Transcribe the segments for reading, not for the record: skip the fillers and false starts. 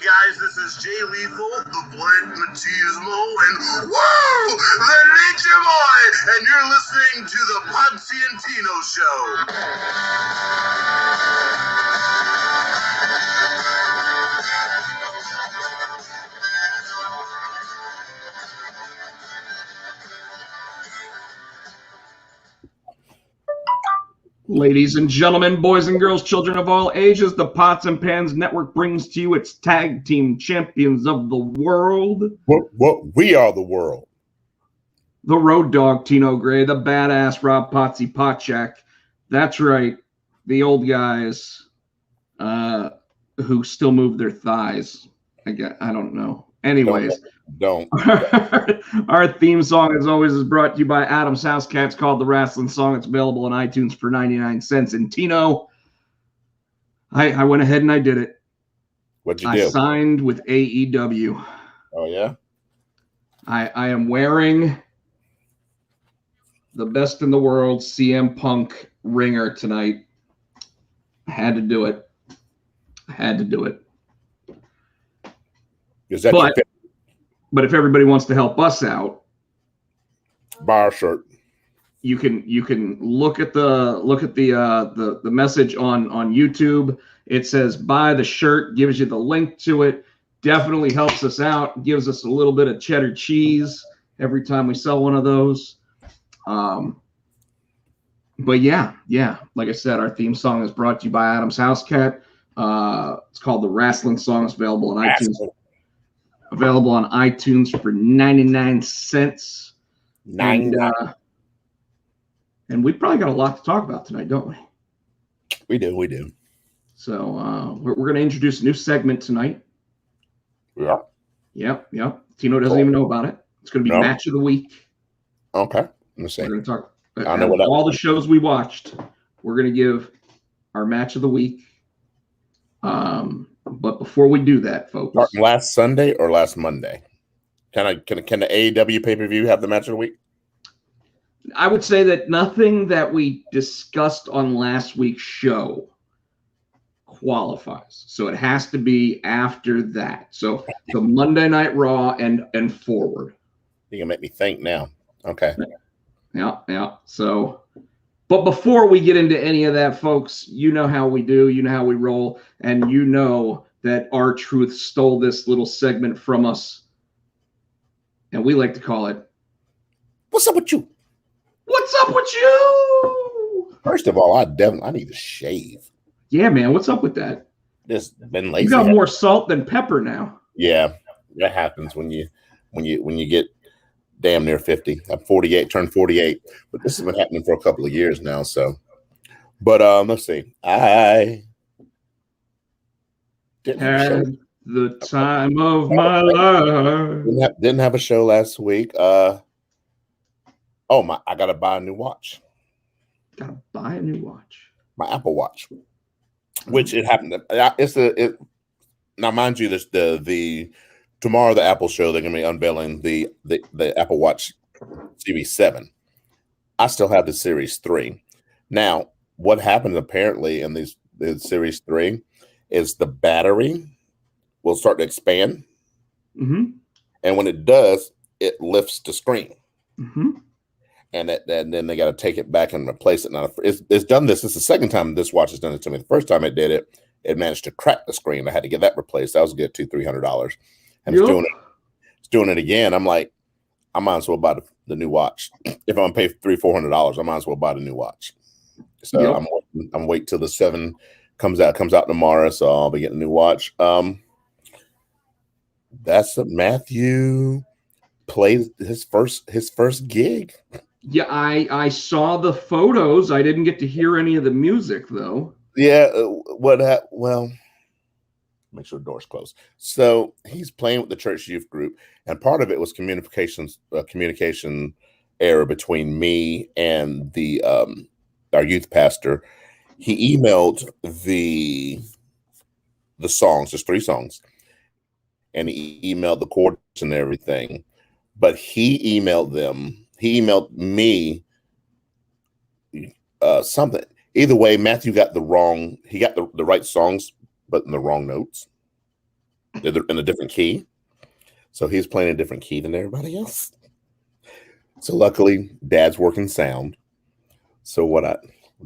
Guys, this is Jay Lethal, the Blood Machismo, and whoa, the Nature Boy, and you're listening to the Potsy and Tino Show. Ladies and gentlemen, boys and girls, children of all ages, the Pots and Pans Network brings to you its tag team champions of the world. We are the world. The Road Dogg, Tino Gray, the badass Rob Potsy Potchak. That's right, the old guys who still move their thighs. I don't know. Anyways. Don't. Our theme song, as always, is brought to you by Adam's House Cats, called The Wrestling Song. It's available on iTunes for 99 cents. And Tino, I went ahead and I did it. What'd you do? I signed with AEW. Oh, yeah? I am wearing the best in the world CM Punk ringer tonight. I had to do it. Is that your favorite? But if everybody wants to help us out, buy our shirt. You can look at the message on YouTube. It says buy the shirt, gives you the link to it. Definitely helps us out. Gives us a little bit of cheddar cheese every time we sell one of those. But yeah, like I said, our theme song is brought to you by Adam's House Cat. It's called The Wrestling Song. It's available on iTunes. Available on iTunes for 99 cents. And we probably got a lot to talk about tonight, don't we? We do. So we're going to introduce a new segment tonight. Yeah. Yep. Tino doesn't even know about it. It's going to be Match of the Week. Okay. Let's see. We're going to talk about all the shows we watched. We're going to give our Match of the Week. But before we do that, folks, last Sunday or last Monday? Can the AEW pay-per-view have the match of the week? I would say that nothing that we discussed on last week's show qualifies. So it has to be after that. So the Monday Night Raw and forward. You can make me think now. Okay. Yeah. So, but before we get into any of that, folks, you know how we do, you know how we roll, and you know that R-Truth stole this little segment from us, and we like to call it, What's up with you? What's up with you? First of all, I need to shave. Yeah, man, what's up with that? Just been lazy. You got more salt than pepper now. Yeah, that happens when you get damn near 50. I'm 48, turned 48, but this has been happening for a couple of years now. So, but let's see. I had the time of my life. Didn't have a show last week. I gotta buy a new watch. Gotta buy a new watch. My Apple Watch, which it happened. Now, mind you, the tomorrow the Apple show, they're gonna be unveiling the Apple Watch Series 7. I still have the Series 3. Now, what happened apparently in the Series 3 is the battery will start to expand. Mm-hmm. And when it does, it lifts the screen. Mm-hmm. And then they got to take it back and replace it. Now, it's done this. It's the second time this watch has done it to me. The first time it did it, it managed to crack the screen. I had to get that replaced. That was a good $200-$300. And it's doing it again. I'm like, I might as well buy the new watch. If I'm gonna pay $300-$400, I might as well buy the new watch. So I'm waiting till the 7 comes out tomorrow. So I'll be getting a new watch. That's Matthew played his first gig. Yeah, I saw the photos. I didn't get to hear any of the music though. Yeah, well, make sure the door's closed. So he's playing with the church youth group, and part of it was communication error between me and our youth pastor. He emailed the songs. There's 3 songs, and he emailed the chords and everything. But he emailed me something. Either way, Matthew got the right songs, but in the wrong notes. They're in a different key. So he's playing a different key than everybody else. So luckily, Dad's working sound. So what I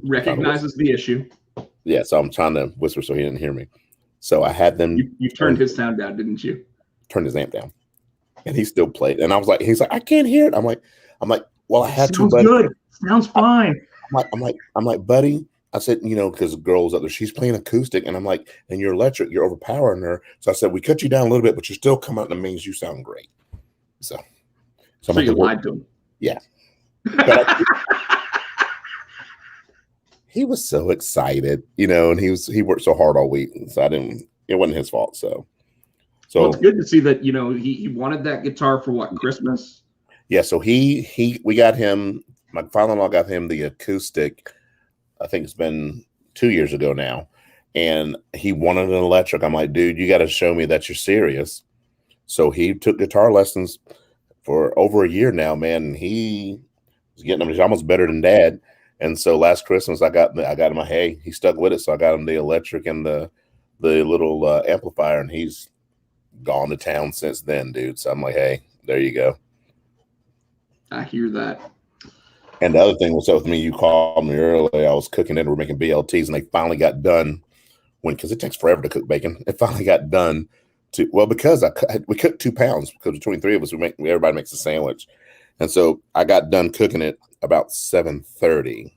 recognizes the issue. Yeah, so I'm trying to whisper so he didn't hear me. So I had them. You turned his sound down, didn't you? Turned his amp down, and he still played. And I was like, he's like, I can't hear it. I'm like, well, I had to. Sounds good. Sounds fine. I'm like, buddy. I said, because the girl's up there, she's playing acoustic, and I'm like, and you're electric, you're overpowering her. So I said, we cut you down a little bit, but you still come out, and it means you sound great. So you lied to him. Yeah. He was so excited, and he worked so hard all week, so it wasn't his fault. So well, it's good to see that he wanted that guitar for what, Christmas? Yeah, so we got him. My father-in-law got him the acoustic. I think it's been 2 years ago now, and he wanted an electric. I'm like, dude, you got to show me that you're serious. So he took guitar lessons for over a year now, man. And he was getting them. He's almost better than Dad. And so last Christmas, I got him he stuck with it. So I got him the electric and the little amplifier, and he's gone to town since then, dude. So I'm like, hey, there you go. I hear that. And the other thing was up with me, you called me earlier. I was cooking and we're making BLTs, and they finally got done because it takes forever to cook bacon. It finally got done because we cooked 2 pounds, because between 3 of us, everybody makes a sandwich. And so I got done cooking it about 7:30,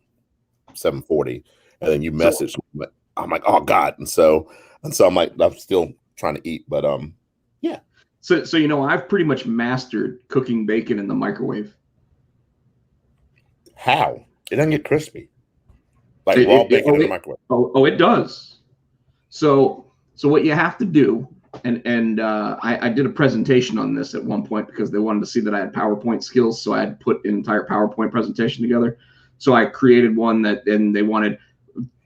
7:40. And then you messaged me. I'm like, oh God. And so I'm like, I'm still trying to eat, but yeah. So I've pretty much mastered cooking bacon in the microwave. How? It doesn't get crispy. Like raw bacon in the microwave. Oh, it does. So what you have to do, and I did a presentation on this at one point because they wanted to see that I had PowerPoint skills. So I had put an entire PowerPoint presentation together. So I created one and they wanted,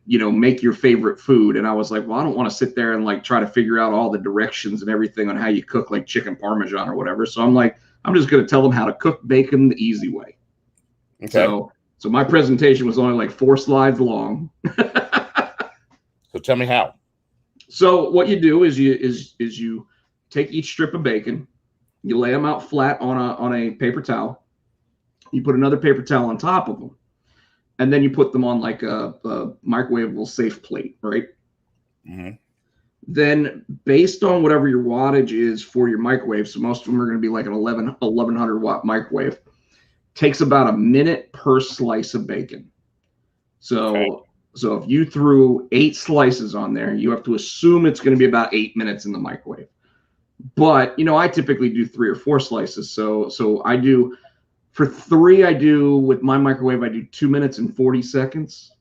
make your favorite food. And I was like, well, I don't want to sit there and like try to figure out all the directions and everything on how you cook like chicken Parmesan or whatever. So I'm like, I'm just going to tell them how to cook bacon the easy way. Okay. So my presentation was only like 4 slides long. So tell me how. So what you do is you take each strip of bacon, you lay them out flat on a paper towel. You put another paper towel on top of them, and then you put them on like a microwavable safe plate, right? Mm-hmm. Then based on whatever your wattage is for your microwave, so most of them are going to be like an 1100 watt microwave. Takes about a minute per slice of bacon. So if you threw 8 slices on there, you have to assume it's going to be about 8 minutes in the microwave. But, I typically do 3 or 4 slices. So I do, for 3, with my microwave, I do 2 minutes and 40 seconds.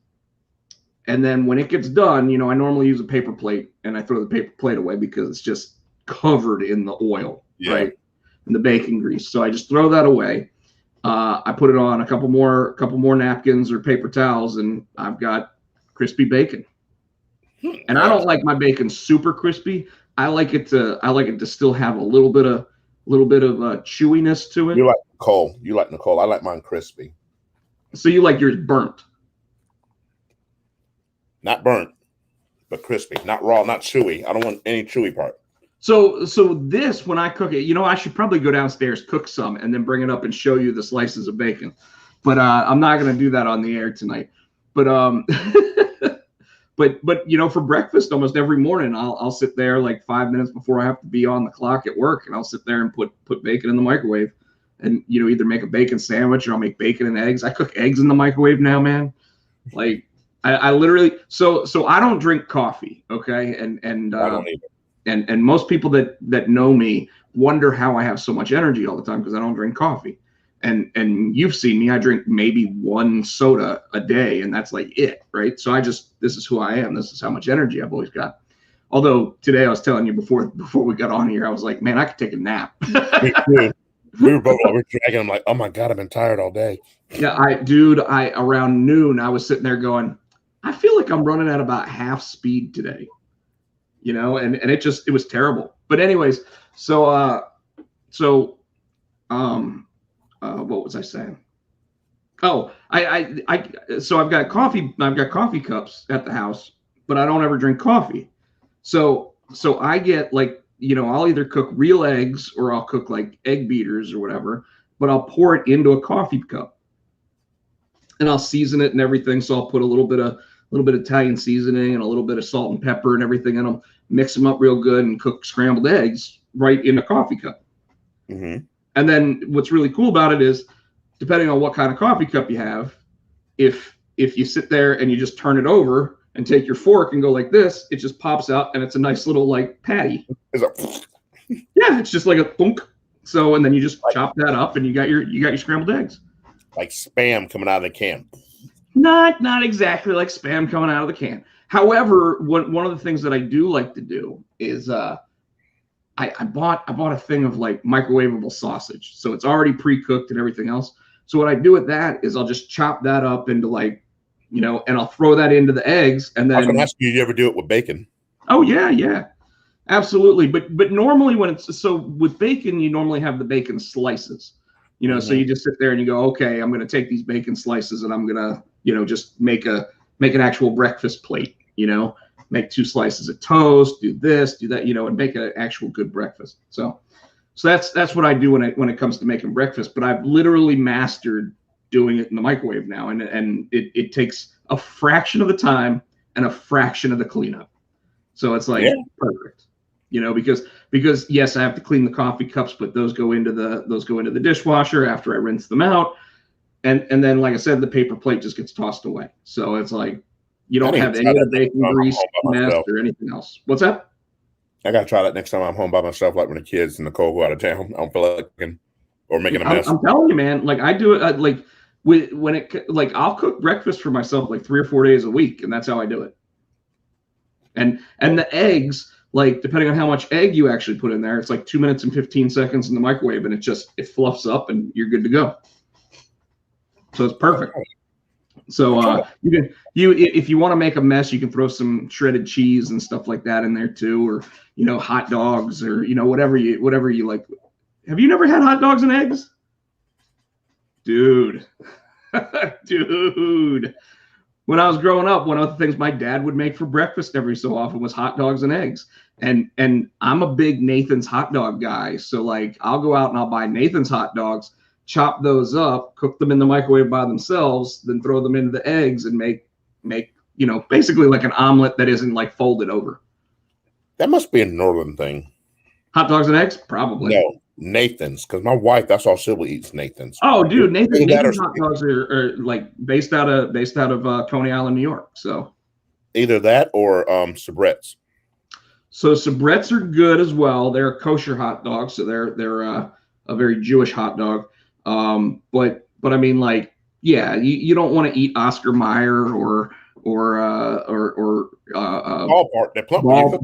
And then when it gets done, I normally use a paper plate, and I throw the paper plate away because it's just covered in the oil, right? And the bacon grease. So I just throw that away. I put it on a couple more napkins or paper towels, and I've got crispy bacon. And I don't like my bacon super crispy. I like it to still have a little bit of chewiness to it. You like Nicole. I like mine crispy. So you like yours burnt? Not burnt, but crispy. Not raw, not chewy. I don't want any chewy part. So this, when I cook it, I should probably go downstairs, cook some, and then bring it up and show you the slices of bacon. But I'm not going to do that on the air tonight. But but for breakfast almost every morning, I'll sit there like 5 minutes before I have to be on the clock at work, and I'll sit there and put bacon in the microwave, and either make a bacon sandwich or I'll make bacon and eggs. I cook eggs in the microwave now, man. Like I literally so I don't drink coffee, okay, and I don't either. And most people that know me wonder how I have so much energy all the time because I don't drink coffee. And you've seen me, I drink maybe 1 soda a day, and that's like it, right? So this is who I am. This is how much energy I've always got. Although today I was telling you before we got on here, I was like, man, I could take a nap. We were both dragging. I'm like, oh my God, I've been tired all day. Yeah, around noon, I was sitting there going, I feel like I'm running at about half speed today. And it was terrible. But anyways, what was I saying? Oh, so I've got coffee cups at the house, but I don't ever drink coffee. So I get like I'll either cook real eggs or I'll cook like egg beaters or whatever, but I'll pour it into a coffee cup and I'll season it and everything. So I'll put a little bit of Italian seasoning and a little bit of salt and pepper and everything in them, mix them up real good and cook scrambled eggs right in a coffee cup. Mm-hmm. And then what's really cool about it is, depending on what kind of coffee cup you have, if you sit there and you just turn it over and take your fork and go like this, it just pops out and it's a nice little like patty. Yeah, it's just like a thunk. So, and then you just chop that up and you got your scrambled eggs. Like Spam coming out of the can. Not exactly like Spam coming out of the can. However, one of the things that I do like to do is I bought a thing of like microwavable sausage. So it's already pre-cooked and everything else. So what I do with that is I'll just chop that up into like, and I'll throw that into the eggs. And then I was going to ask you, do you ever do it with bacon? Oh yeah, absolutely. But normally with bacon, you normally have the bacon slices, mm-hmm. So you just sit there and you go, okay, I'm going to take these bacon slices and I'm going to, just make an actual breakfast plate, make 2 slices of toast, do this, do that, and make an actual good breakfast. So that's what I do when it comes to making breakfast. But I've literally mastered doing it in the microwave now, and it takes a fraction of the time and a fraction of the cleanup. So it's like perfect, because yes, I have to clean the coffee cups, but those go into the dishwasher after I rinse them out, and then like I said, the paper plate just gets tossed away. So it's like you don't have any of the bacon grease mess or anything else. What's that? I gotta try that next time I'm home by myself, like when the kids and Nicole go out of town. I don't feel like cooking or making a mess. I'm telling you, man. Like I do it. I'll cook breakfast for myself like 3 or 4 days a week, and that's how I do it. And the eggs, like depending on how much egg you actually put in there, it's like 2 minutes and 15 seconds in the microwave, and it fluffs up, and you're good to go. So it's perfect. So if you want to make a mess, you can throw some shredded cheese and stuff like that in there too, or hot dogs, or whatever you like. Have you never had hot dogs and eggs? Dude. When I was growing up, one of the things my dad would make for breakfast every so often was hot dogs and eggs. And I'm a big Nathan's hot dog guy. So like I'll go out and I'll buy Nathan's hot dogs, chop those up, cook them in the microwave by themselves, then throw them into the eggs and make basically like an omelet that isn't like folded over. That must be a northern thing. Hot dogs and eggs? Probably. No, Nathan's, because my wife, that's all she will eat, Nathan's. Oh, dude, Nathan's hot dogs are like based out of Coney Island, New York. So either that or Sabrett's. So Sabrett's are good as well. They're a kosher hot dog, so they're a very Jewish hot dog. But I mean, like, yeah, you don't want to eat Oscar Mayer or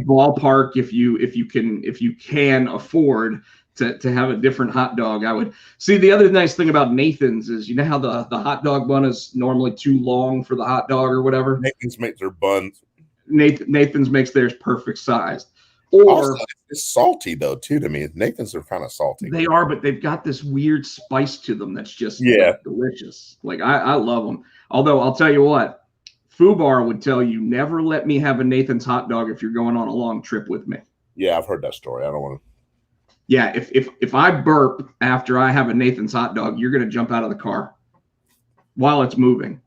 ballpark if you can afford to have a different hot dog. I would see the other nice thing about Nathan's is how the hot dog bun is normally too long for the hot dog or whatever. Nathan's makes their buns. Nathan's makes theirs perfect sized. Or also, it's salty though too. To me, Nathan's are kind of salty. They are, but they've got this weird spice to them that's just delicious. Like I love them. Although I'll tell you what, Fubar would tell you never let me have a Nathan's hot dog if you're going on a long trip with me. Yeah, I've heard that story. I don't want to. Yeah, if I burp after I have a Nathan's hot dog, you're gonna jump out of the car while it's moving.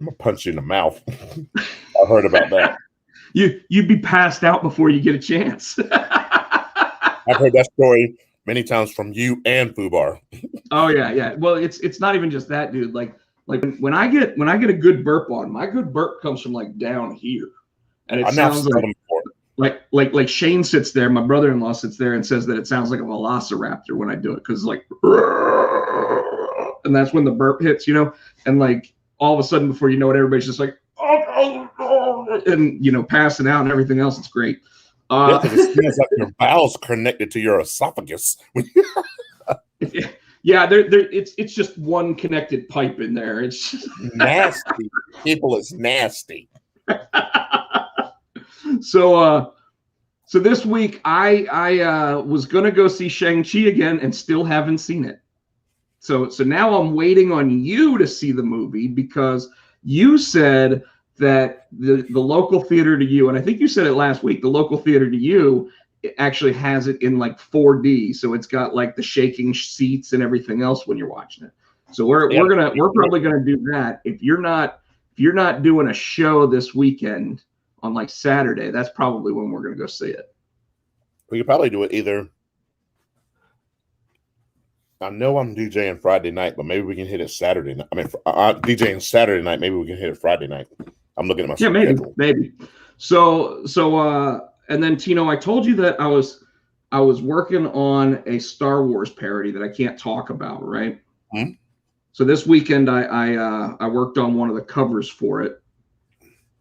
I'm gonna punch you in the mouth. I've heard about that. You'd be passed out before you get a chance. I've heard that story many times from you and Fubar. Oh yeah. Well, it's not even just that, dude. Like when I get a good burp on, my good burp comes from like down here, and it sounds like Shane sits there, my brother-in-law sits there and says that it sounds like a velociraptor when I do it, because like, and that's when the burp hits, and like all of a sudden before you know it, everybody's just like, and passing out and everything else. It's great. It feels like your bowels connected to your esophagus. Yeah, it's just one connected pipe in there. It's just nasty. People, it's nasty. So this week I was gonna go see Shang-Chi again and still haven't seen it. So now I'm waiting on you to see the movie, because you said that the local theater to you, and I think you said it last week, the local theater to you it actually has it in like 4D, so it's got like the shaking seats and everything else when you're watching it. So we're probably gonna do that. If you're not doing a show this weekend on like Saturday, that's probably when we're gonna go see it. We could probably do it either. I know I'm DJing Friday night, but maybe we can hit it Saturday night. I mean, DJing Saturday night, maybe we can hit it Friday night. I'm looking at my schedule. Maybe. So, and then Tino, I told you that I was working on a Star Wars parody that I can't talk about, right? Mm-hmm. So this weekend I worked on one of the covers for it.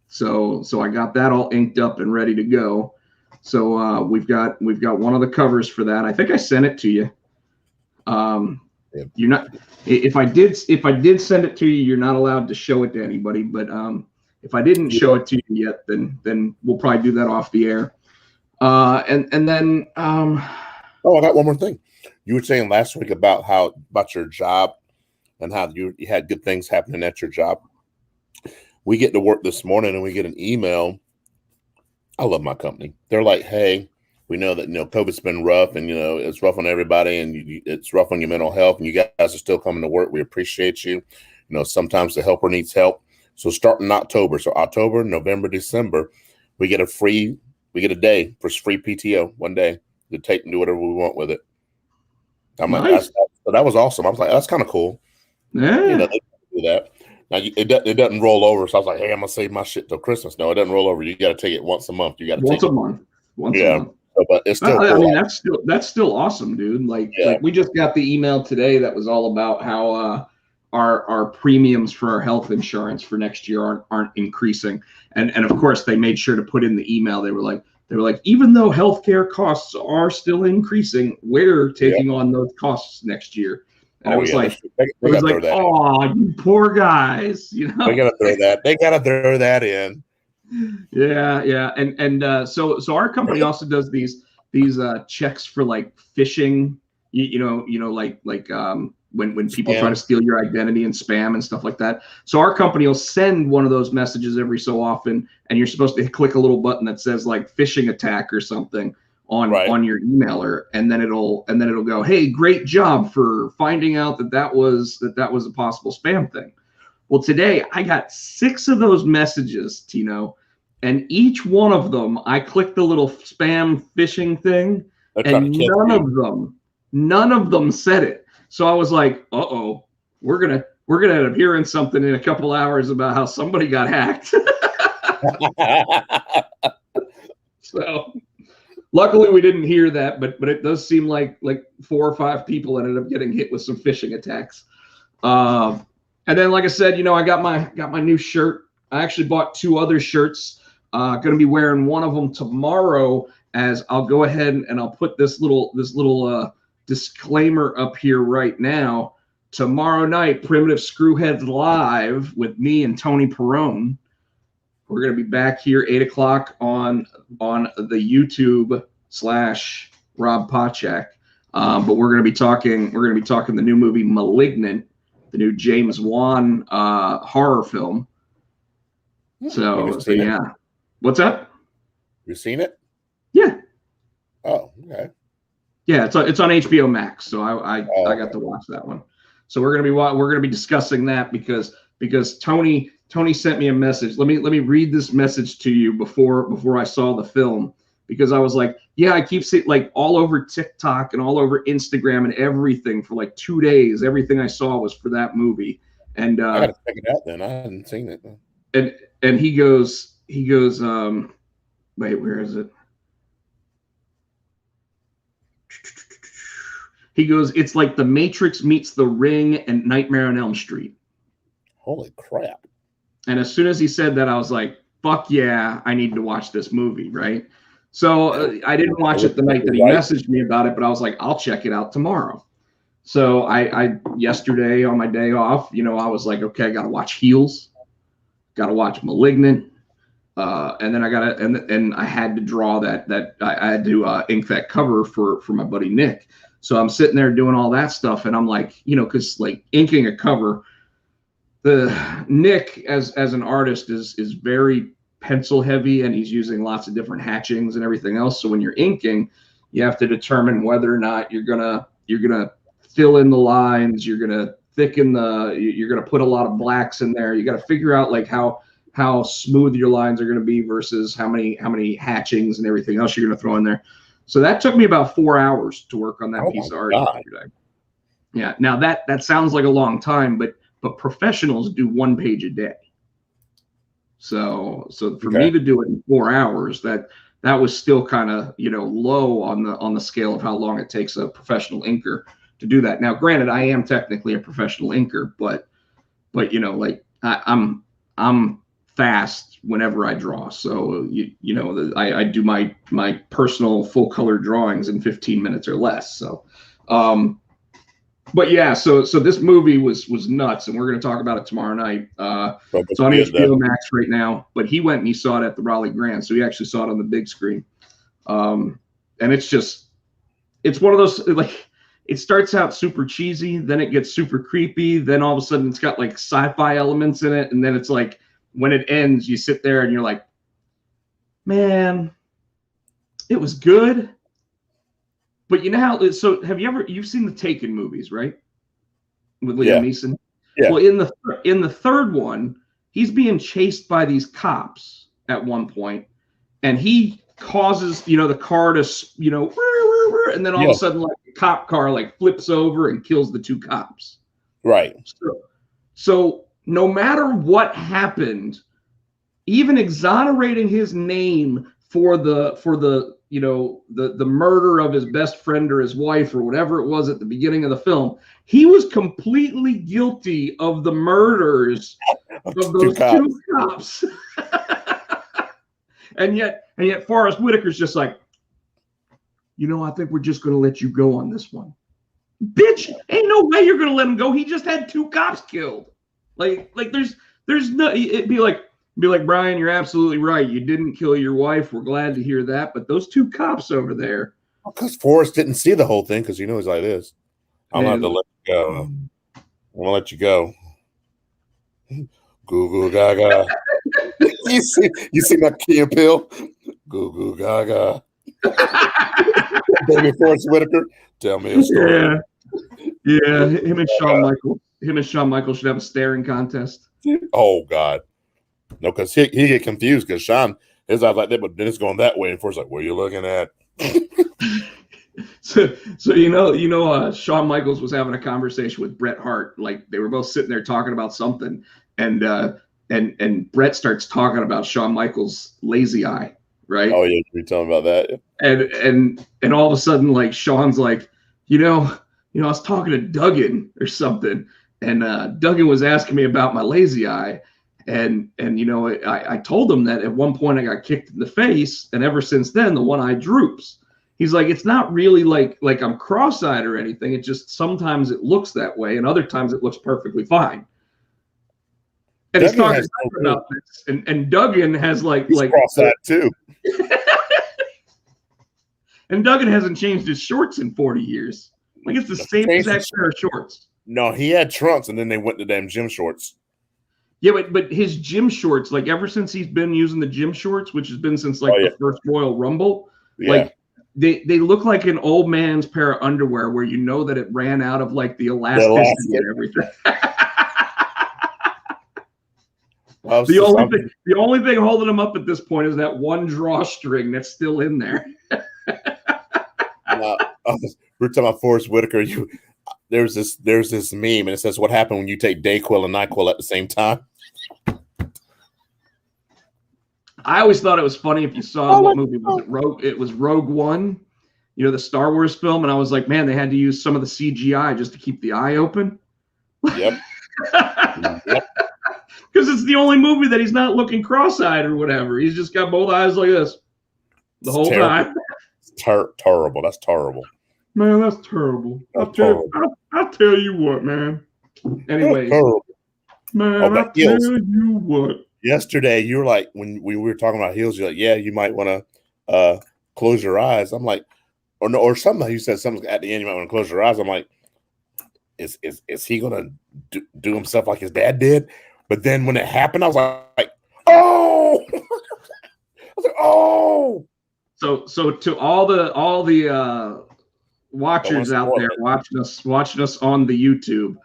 So I got that all inked up and ready to go. So we've got one of the covers for that. I think I sent it to you. You're not. If I did send it to you, you're not allowed to show it to anybody. But if I didn't show it to you yet, then we'll probably do that off the air. And then I got one more thing. You were saying last week about your job and how you had good things happening at your job. We get to work this morning and we get an email. I love my company. They're like, hey, we know that, COVID's been rough and, it's rough on everybody and it's rough on your mental health and you guys are still coming to work. We appreciate you. Sometimes the helper needs help. So starting in October, October, November, December, we get a day for free PTO, one day to take and do whatever we want with it. I'm nice. Like, so that was awesome. I was like, that's kind of cool. Yeah. They do that. Now it doesn't roll over. So I was like, hey, I'm gonna save my shit till Christmas. No, it doesn't roll over. You got to take it once a month. You got to once a month. Once a month. So, but it's still. I mean, that's still awesome, dude. Like we just got the email today that was all about how our premiums for our health insurance for next year aren't increasing, and of course they made sure to put in the email. They were like, even though healthcare costs are still increasing, we're taking on those costs next year. And I was like, oh, you poor guys, They gotta throw that. They gotta throw that in. Yeah, and so our company also does these checks for like phishing, when people try to steal your identity and spam and stuff like that. So our company will send one of those messages every so often, and you're supposed to click a little button that says like phishing attack or something on your emailer, and then it'll go, hey, great job for finding out that was a possible spam thing. Well, today I got 6 of those messages, Tino, and each one of them I clicked the little spam phishing thing, and none of them said it. So I was like, uh-oh, we're gonna end up hearing something in a couple hours about how somebody got hacked. So luckily we didn't hear that, but it does seem like 4 or 5 people ended up getting hit with some phishing attacks. And then, like I said, I got my new shirt. I actually bought 2 other shirts. Going to be wearing one of them tomorrow. As I'll go ahead and I'll put this little disclaimer up here right now. Tomorrow night, Primitive Screwheads Live with me and Tony Perrone. We're going to be back here 8:00 on the YouTube / Rob Pochak. But we're going to be talking the new movie Malignant, the new James Wan horror film. So yeah. What's up? You seen it? Yeah. Oh, okay. Yeah, it's on HBO Max, so I got to watch that one. So we're gonna be discussing that because Tony sent me a message. Let me read this message to you before I saw the film, because I was like, yeah, I keep seeing like all over TikTok and all over Instagram and everything for like 2 days. Everything I saw was for that movie, and I gotta check it out. Then I hadn't seen it. And he goes, wait, where is it? He goes, it's like The Matrix meets The Ring and Nightmare on Elm Street. Holy crap. And as soon as he said that, I was like, fuck yeah, I need to watch this movie, right? So I didn't watch it the night that he messaged me about it, but I was like, I'll check it out tomorrow. So I yesterday on my day off, I was like, okay, I got to watch Heels. Got to watch Malignant. And then I had to draw that I had to ink that cover for my buddy Nick. So I'm sitting there doing all that stuff, and I'm like, because like inking a cover, the Nick as an artist is very pencil heavy, and he's using lots of different hatchings and everything else. So when you're inking, you have to determine whether or not you're gonna fill in the lines, you're gonna thicken you're gonna put a lot of blacks in there. You got to figure out like how smooth your lines are gonna be versus how many hatchings and everything else you're gonna throw in there. So that took me about 4 hours to work on that piece of art yesterday. Yeah. Now that sounds like a long time, but professionals do 1 page a day. So for me to do it in 4 hours, that was still kind of, low on the scale of how long it takes a professional inker to do that. Now, granted, I am technically a professional inker, but like I'm fast whenever I draw. So I do my personal full color drawings in 15 minutes or less. So but yeah, so this movie was nuts, and we're going to talk about it tomorrow night. It's on HBO Max right now, but he went and he saw it at the Raleigh Grand, so he actually saw it on the big screen. And it's one of those, like, it starts out super cheesy, then it gets super creepy, then all of a sudden it's got like sci-fi elements in it, and then it's like when it ends, you sit there and you're like, man, it was good. But you know how? So you've seen the Taken movies, right? With Liam Neeson. Yeah. Well, in the third one, he's being chased by these cops at one point, and he causes the car to and then all of a sudden like the cop car like flips over and kills the 2 cops. Right. So no matter what happened, even exonerating his name for the murder of his best friend or his wife or whatever it was at the beginning of the film, he was completely guilty of the murders of those 2 cops. and yet Forrest Whitaker's just like, I think we're just going to let you go on this one. Bitch, ain't no way you're going to let him go. He just had 2 cops killed. Like there's no, it'd be like, Brian, you're absolutely right. You didn't kill your wife. We're glad to hear that. But those 2 cops over there. Because Forrest didn't see the whole thing because he's like this. I'm going to let you go. I'm going to let you go. Goo goo gaga. you see my Key and Peele? Goo goo gaga. Baby Forrest Whitaker, tell me a story. Yeah. Him and Shawn Michaels should have a staring contest. Oh God. No, because he get confused because Sean, his eyes like that, but then it's going that way, and Forrest's like, "What are you looking at?" so Shawn Michaels was having a conversation with Bret Hart, like they were both sitting there talking about something, and Bret starts talking about Shawn Michaels' lazy eye, right? Oh yeah, you're telling about that, and all of a sudden, like Shawn's like, I was talking to Duggan or something, and Duggan was asking me about my lazy eye. And I told him that at one point I got kicked in the face, and ever since then the one eye droops. He's like, it's not really like I'm cross-eyed or anything. It just sometimes it looks that way, and other times it looks perfectly fine. And he's talking about this, and Duggan has like cross-eyed too. And Duggan hasn't changed his shorts in 40 years. Like it's the same exact pair of shorts. No, he had trunks, and then they went to damn gym shorts. Yeah, but his gym shorts, like ever since he's been using the gym shorts, which has been since like the first Royal Rumble, like they look like an old man's pair of underwear where that it ran out of like the elasticity and everything. The only thing holding him up at this point is that one drawstring that's still in there. We're talking about Forrest Whitaker. There's this meme, and it says, "What happened when you take Dayquil and NyQuil at the same time?" I always thought it was funny if you saw what movie was it? It was Rogue One, the Star Wars film, and I was like, man, they had to use some of the CGI just to keep the eye open. Yep. Because it's the only movie that he's not looking cross-eyed or whatever. He's just got both eyes like this the whole time. It's terrible. That's terrible. Man, that's terrible. I'll tell you what, man. Anyway, man, I'll tell you what. Yesterday, you were like, when we were talking about heels, you're like, yeah, you might want to close your eyes. I'm like, or something. You said something at the end, you might want to close your eyes. I'm like, is he gonna do himself like his dad did? But then when it happened, I was like, oh. Oh, So to all the watchers out there watching us on the YouTube,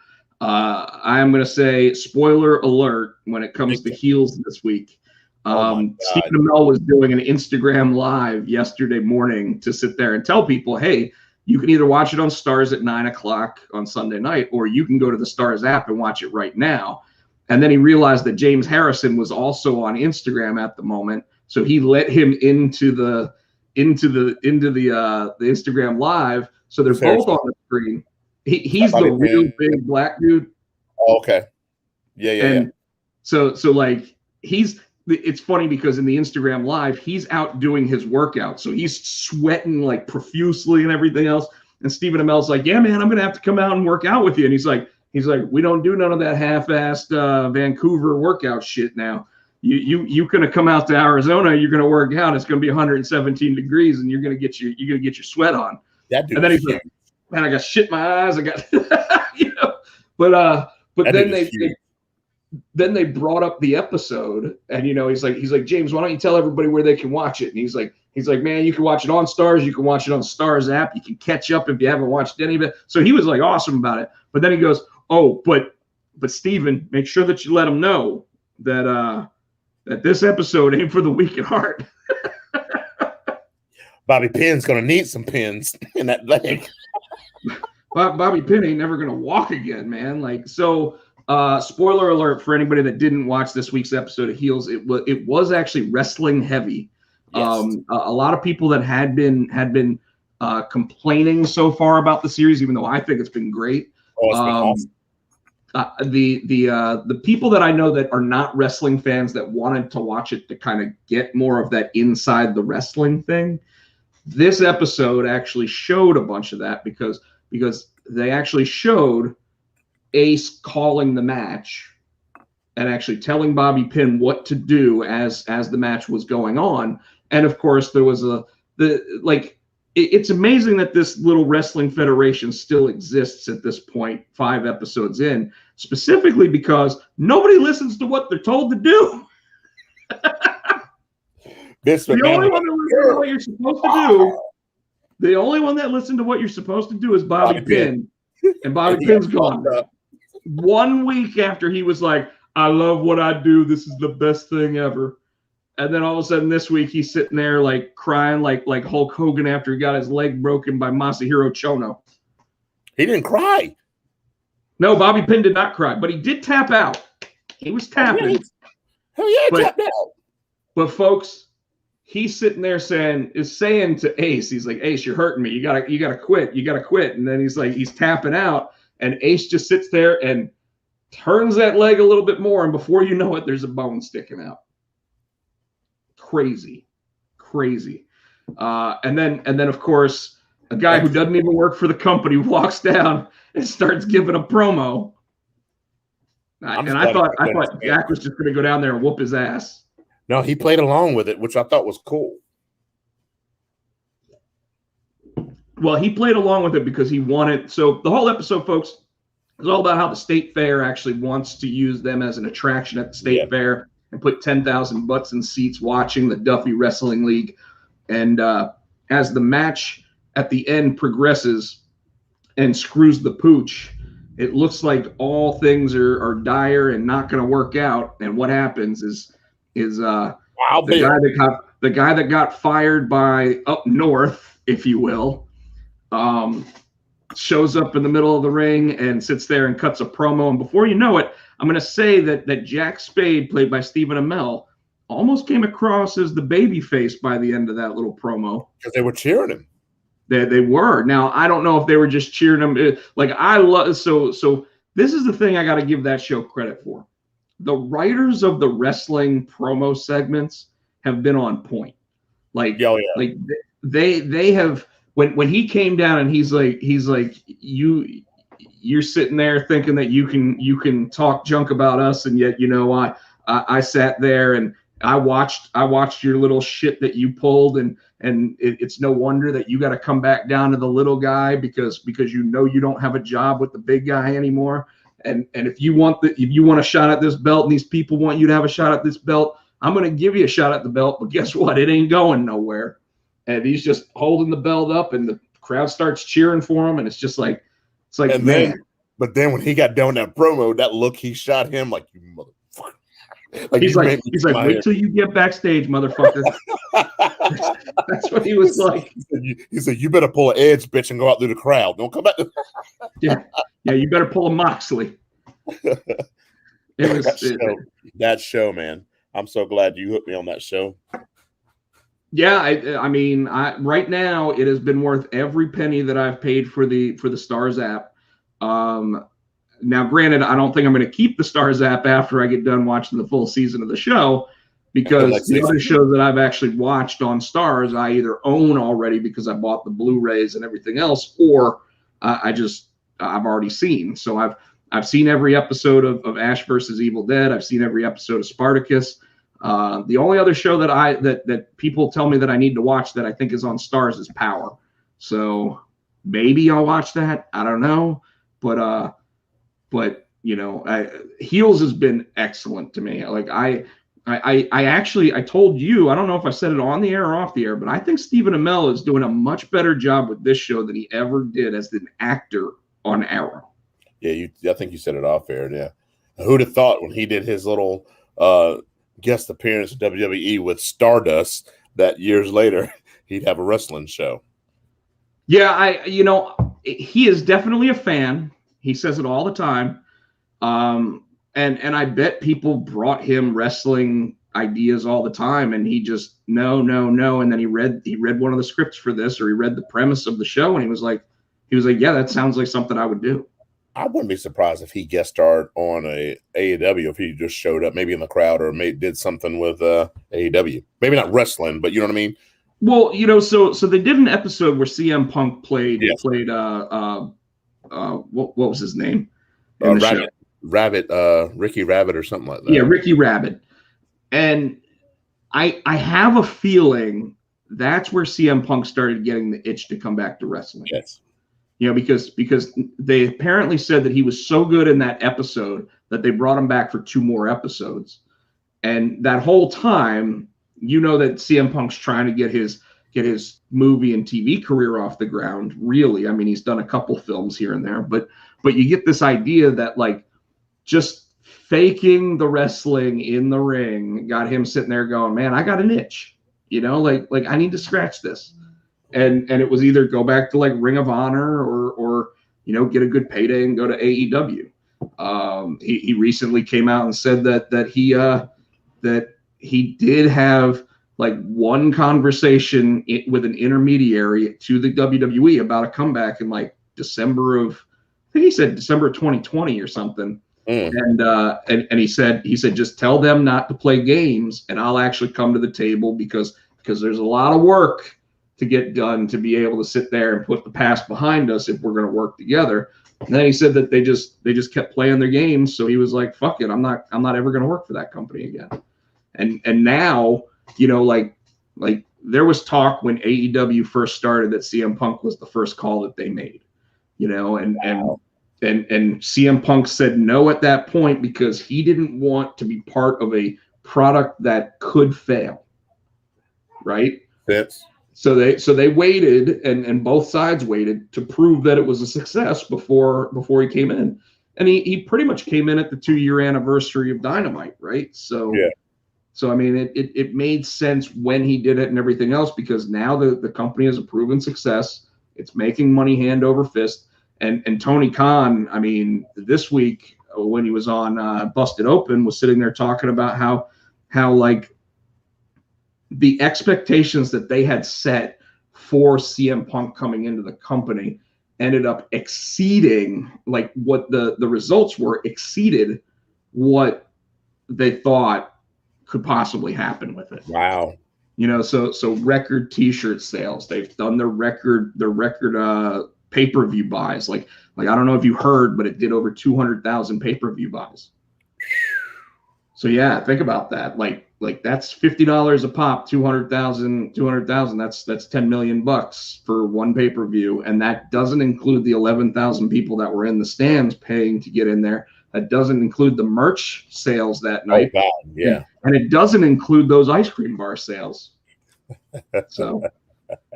I am going to say spoiler alert when it comes to heels this week. Stephen Amell was doing an Instagram live yesterday morning to sit there and tell people, hey, you can either watch it on Stars at 9:00 on Sunday night, or you can go to the Stars app and watch it right now. And then he realized that James Harrison was also on Instagram at the moment, so he let him into the Instagram live. So they're both on the screen. He's the real big black dude. Oh, okay. Yeah. So like it's funny because in the Instagram live, he's out doing his workout. So he's sweating like profusely and everything else. And Stephen Amell's like, yeah, man, I'm going to have to come out and work out with you. And he's like, we don't do none of that half-assed Vancouver workout shit now. You going to come out to Arizona, you're going to work out. It's going to be 117 degrees and you're going to get your sweat on. That dude, and then he's like, man, I got shit in my eyes. I got, but then they brought up the episode, and he's like, James, why don't you tell everybody where they can watch it? And he's like, man, you can watch it on Stars, you can watch it on Stars app, you can catch up if you haven't watched any of it. So he was like awesome about it. But then he goes, oh, but Steven, make sure that you let them know that this episode ain't for the weak at heart. Bobby Pinn's gonna need some pins in that leg. Bobby Pinn ain't never gonna walk again, man. Like, so spoiler alert for anybody that didn't watch this week's episode of Heels, it was actually wrestling heavy. Yes. A lot of people that had been complaining so far about the series, even though I think it's been great. Oh, it's been awesome. The people that I know that are not wrestling fans that wanted to watch it to kind of get more of that inside the wrestling thing, this episode actually showed a bunch of that because they actually showed Ace calling the match and actually telling Bobby Pinn what to do as the match was going on. And of course there was it's amazing that this little wrestling federation still exists at this point, 5 episodes in, specifically because nobody listens to what they're told to do. The only one that listens to what you're supposed to do, the only one that listened to what you're supposed to do is Bobby Pinn. And Bobby Pinn's gone. 1 week after he was like, I love what I do. This is the best thing ever. And then all of a sudden this week he's sitting there like crying like Hulk Hogan after he got his leg broken by Masahiro Chono. He didn't cry. No, Bobby Pinn did not cry, but he did tap out. He was tapping. Hell yeah, tapped out. But folks, he's sitting there saying to Ace, he's like, Ace, you're hurting me. You gotta quit. You gotta quit. And then he's tapping out, and Ace just sits there and turns that leg a little bit more, and before you know it, there's a bone sticking out. Crazy. And then of course, a guy who doesn't even work for the company walks down and starts giving a promo. And I thought Jack was just going to go down there and whoop his ass. No, he played along with it, which I thought was cool. Well, he played along with it because he wanted. So the whole episode, folks, is all about how the state fair actually wants to use them as an attraction at the state fair and put 10,000 butts in seats watching the Duffy Wrestling League. And as the match at the end progresses and screws the pooch, it looks like all things are dire and not going to work out. And what happens is the guy that got fired by Up North, if you will, shows up in the middle of the ring and sits there and cuts a promo. And before you know it, I'm going to say that Jack Spade, played by Stephen Amell, almost came across as the baby face by the end of that little promo. Because they were cheering him. They were. Now, I don't know if they were just cheering him. Like, I love, so this is the thing I got to give that show credit for. The writers of the wrestling promo segments have been on point. Like, like they have, when he came down and he's like, you're sitting there thinking that you can talk junk about us, and yet, I sat there and I watched your little shit that you pulled, and it's no wonder that you got to come back down to the little guy because you don't have a job with the big guy anymore. And if you want a shot at this belt, and these people want you to have a shot at this belt, I'm going to give you a shot at the belt, but guess what? It ain't going nowhere. And he's just holding the belt up, and the crowd starts cheering for him, and it's like, and man. But then when he got done that promo, that look he shot him, like, you motherfucker. Like, he's like, wait till you get backstage, motherfucker. That's what he was like. He said, you better pull an Edge, bitch, and go out through the crowd. Don't come back. Yeah, you better pull a Moxley. That show, man. I'm so glad you hooked me on that show. Yeah, I mean, right now it has been worth every penny that I've paid for the Stars app. Now, granted, I don't think I'm going to keep the Stars app after I get done watching the full season of the show, because the other shows that I've actually watched on Stars, I either own already because I bought the Blu-rays and everything else, or I've already seen. So I've seen every episode of Ash versus Evil Dead. I've seen every episode of Spartacus. The only other show that people tell me that I need to watch that I think is on Stars is Power. So maybe I'll watch that. I don't know, but you know, Heels has been excellent to me. Like I told you, I don't know if I said it on the air or off the air, but I think Stephen Amell is doing a much better job with this show than he ever did as an actor on Arrow. Yeah, I think you said it off air. Yeah, who'd have thought when he did his little guest appearance at WWE with Stardust that years later he'd have a wrestling show. Yeah, he is definitely a fan. He says it all the time. And I bet people brought him wrestling ideas all the time, and he just no. And then he read one of the scripts for this, or he read the premise of the show, and he was like, yeah, that sounds like something I would do. I wouldn't be surprised if he guest starred on a AEW, if he just showed up maybe in the crowd, or did something with AEW. Maybe not wrestling, but you know what I mean? Well, you know, so they did an episode where CM Punk played what was his name? Ricky Rabbit or something like that. Yeah, Ricky Rabbit. And I have a feeling that's where CM Punk started getting the itch to come back to wrestling. Yes. You know, because they apparently said that he was so good in that episode that they brought him back for 2 more episodes. And that whole time, you know, that CM Punk's trying to get his movie and TV career off the ground. Really, I mean, he's done a couple films here and there, but you get this idea that like just faking the wrestling in the ring got him sitting there going, man, I got an itch, you know, like I need to scratch this. And it was either go back to like Ring of Honor or you know, get a good payday and go to AEW. He recently came out and said that he did have like one conversation with an intermediary to the WWE about a comeback in like December of 2020 or something. And he said just tell them not to play games, and I'll actually come to the table because there's a lot of work to get done to be able to sit there and put the past behind us if we're going to work together. And then he said that they just kept playing their games, so he was like, fuck it, I'm not ever going to work for that company again. And now, you know, like there was talk when AEW first started that CM Punk was the first call that they made, you know, and CM Punk said no at that point because he didn't want to be part of a product that could fail. Right? Yes. So they waited, and both sides waited to prove that it was a success before he came in. And he pretty much came in at the 2-year anniversary of Dynamite, right? So yeah. So I mean, it made sense when he did it and everything else, because now the company has a proven success. It's making money hand over fist. And Tony Khan, I mean, this week when he was on Busted Open, was sitting there talking about how like the expectations that they had set for CM Punk coming into the company ended up exceeding, like what the results were, exceeded what they thought could possibly happen with it. Wow. You know, so record T-shirt sales. They've done their record pay-per-view buys. Like I don't know if you heard, but it did over 200,000 pay-per-view buys. So yeah, think about that. Like that's $50 a pop, 200,000. That's 10 million bucks for one pay-per-view, and that doesn't include the 11,000 people that were in the stands paying to get in there. That doesn't include the merch sales that night. Oh God, yeah. and it doesn't include those ice cream bar sales. So,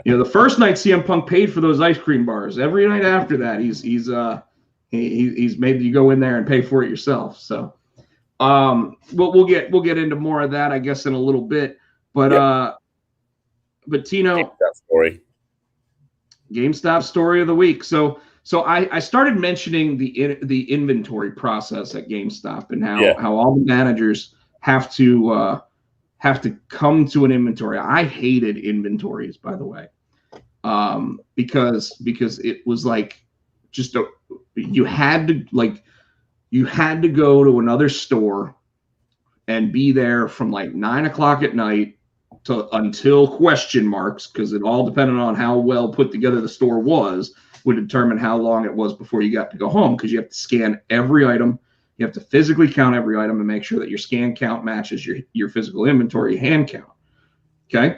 the first night CM Punk paid for those ice cream bars. Every night after that, he's made you go in there and pay for it yourself. So, we'll get into more of that, I guess, in a little bit. But but Tino, GameStop story of the week. So I started mentioning the inventory process at GameStop and how all the managers have to come to an inventory. I hated inventories, by the way, because it was like you had to go to another store and be there from like 9 o'clock at night until question marks, because it all depended on how well put together the store was, would determine how long it was before you got to go home, because you have to scan every item. You have to physically count every item and make sure that your scan count matches your physical inventory hand count. Okay?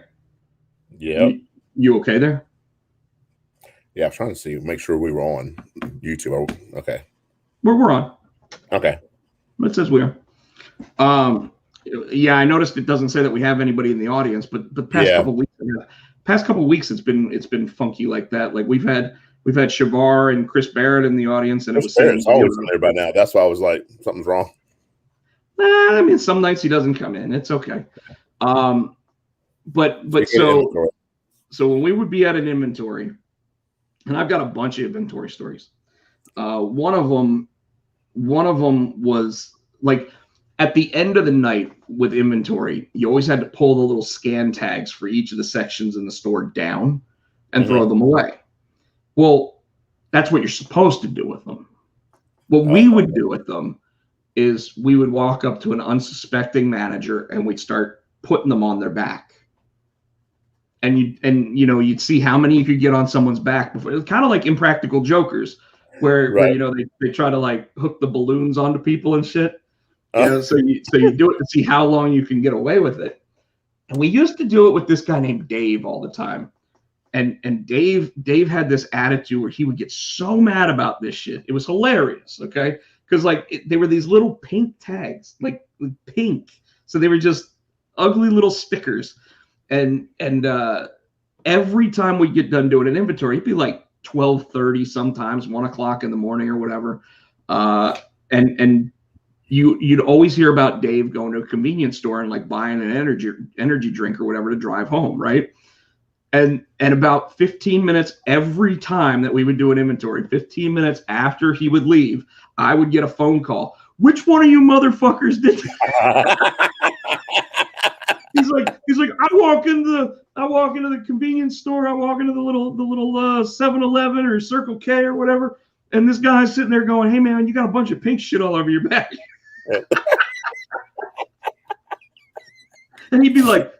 Yeah. You okay there? Yeah, I was trying to make sure we were on YouTube. Okay. We're on. Okay. It says we are. Yeah, I noticed it doesn't say that we have anybody in the audience, but the past couple of weeks it's been funky like that. Like we've had Shavar and Chris Barrett in the audience, and Chris Barrett's always in there by now. That's why I was like, something's wrong. I mean, some nights he doesn't come in. It's okay. But so when we would be at an inventory, and I've got a bunch of inventory stories. One of them was like, at the end of the night with inventory, you always had to pull the little scan tags for each of the sections in the store down and throw them away. Well, that's what you're supposed to do with them. What we would do with them is we would walk up to an unsuspecting manager and we'd start putting them on their back. And you'd see how many you could get on someone's back before. It was kind of like Impractical Jokers, where they try to like hook the balloons onto people and shit. So you do it to see how long you can get away with it. And we used to do it with this guy named Dave all the time. And Dave had this attitude where he would get so mad about this shit. It was hilarious, okay? Because they were these little pink tags, like pink. So they were just ugly little stickers. And every time we get done doing an inventory, it'd be like 12:30, sometimes 1 o'clock in the morning or whatever. And you'd always hear about Dave going to a convenience store and like buying an energy drink or whatever to drive home, right? And about 15 minutes every time that we would do an inventory, 15 minutes after he would leave, I would get a phone call. Which one of you motherfuckers did that? He's like, I walk into the convenience store, I walk into the little 7-Eleven or Circle K or whatever, and this guy's sitting there going, "Hey man, you got a bunch of pink shit all over your back." And he'd be like,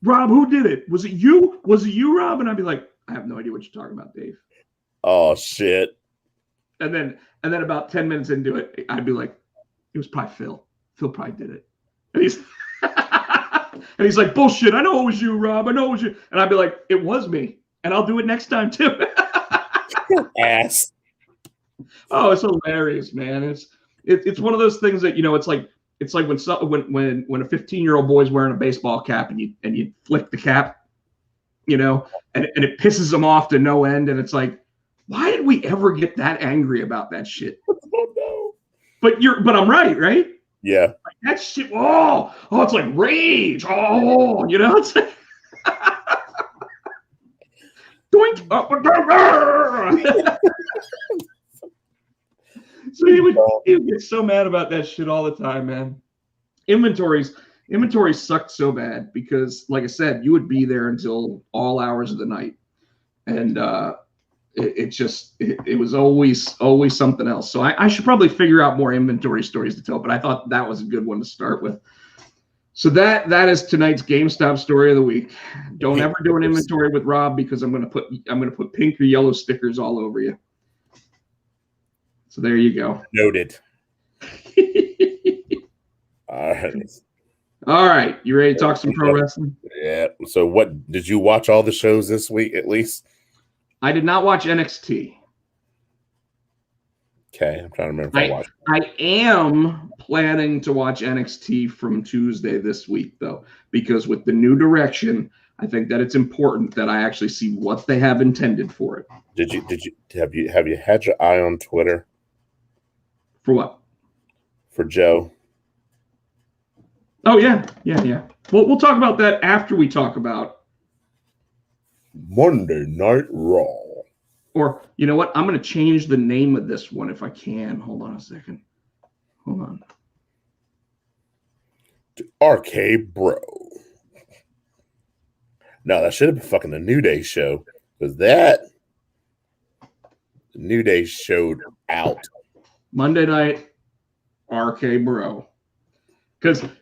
"Rob, who did it? Was it you? Was it you, Rob?" And I'd be like, "I have no idea what you're talking about, Dave." Oh shit. And then about 10 minutes into it, I'd be like, "It was probably Phil. Phil probably did it." And he's like, "Bullshit. I know it was you, Rob. I know it was you." And I'd be like, "It was me. And I'll do it next time too." Ass. Oh, it's hilarious, man. It's one of those things that, it's like when a 15-year-old boy's wearing a baseball cap and you flick the cap, and it pisses them off to no end, and it's like, why did we ever get that angry about that shit? Oh no. But I'm right? Yeah. Like that shit. Oh, it's like rage. Oh, it's like doink up. So he would get so mad about that shit all the time, man. Inventories sucked so bad because, like I said, you would be there until all hours of the night, and it was always something else. So I should probably figure out more inventory stories to tell, but I thought that was a good one to start with. So that is tonight's GameStop story of the week. Don't ever do an inventory with Rob, because I'm gonna put pink or yellow stickers all over you. So there you go. Noted. All right. All right. You ready to talk some pro wrestling? Yeah. So what did you watch all the shows this week at least? I did not watch NXT. Okay, I'm trying to remember if I watched. I am planning to watch NXT from Tuesday this week, though, because with the new direction, I think that it's important that I actually see what they have intended for it. Have you had your eye on Twitter? For what? For Joe. Oh yeah. We'll talk about that after we talk about Monday Night Raw. Or you know what? I'm going to change the name of this one if I can. Hold on a second. Hold on. RK Bro. No, that should have been fucking the New Day show, because the New Day showed out. Monday Night RK Bro.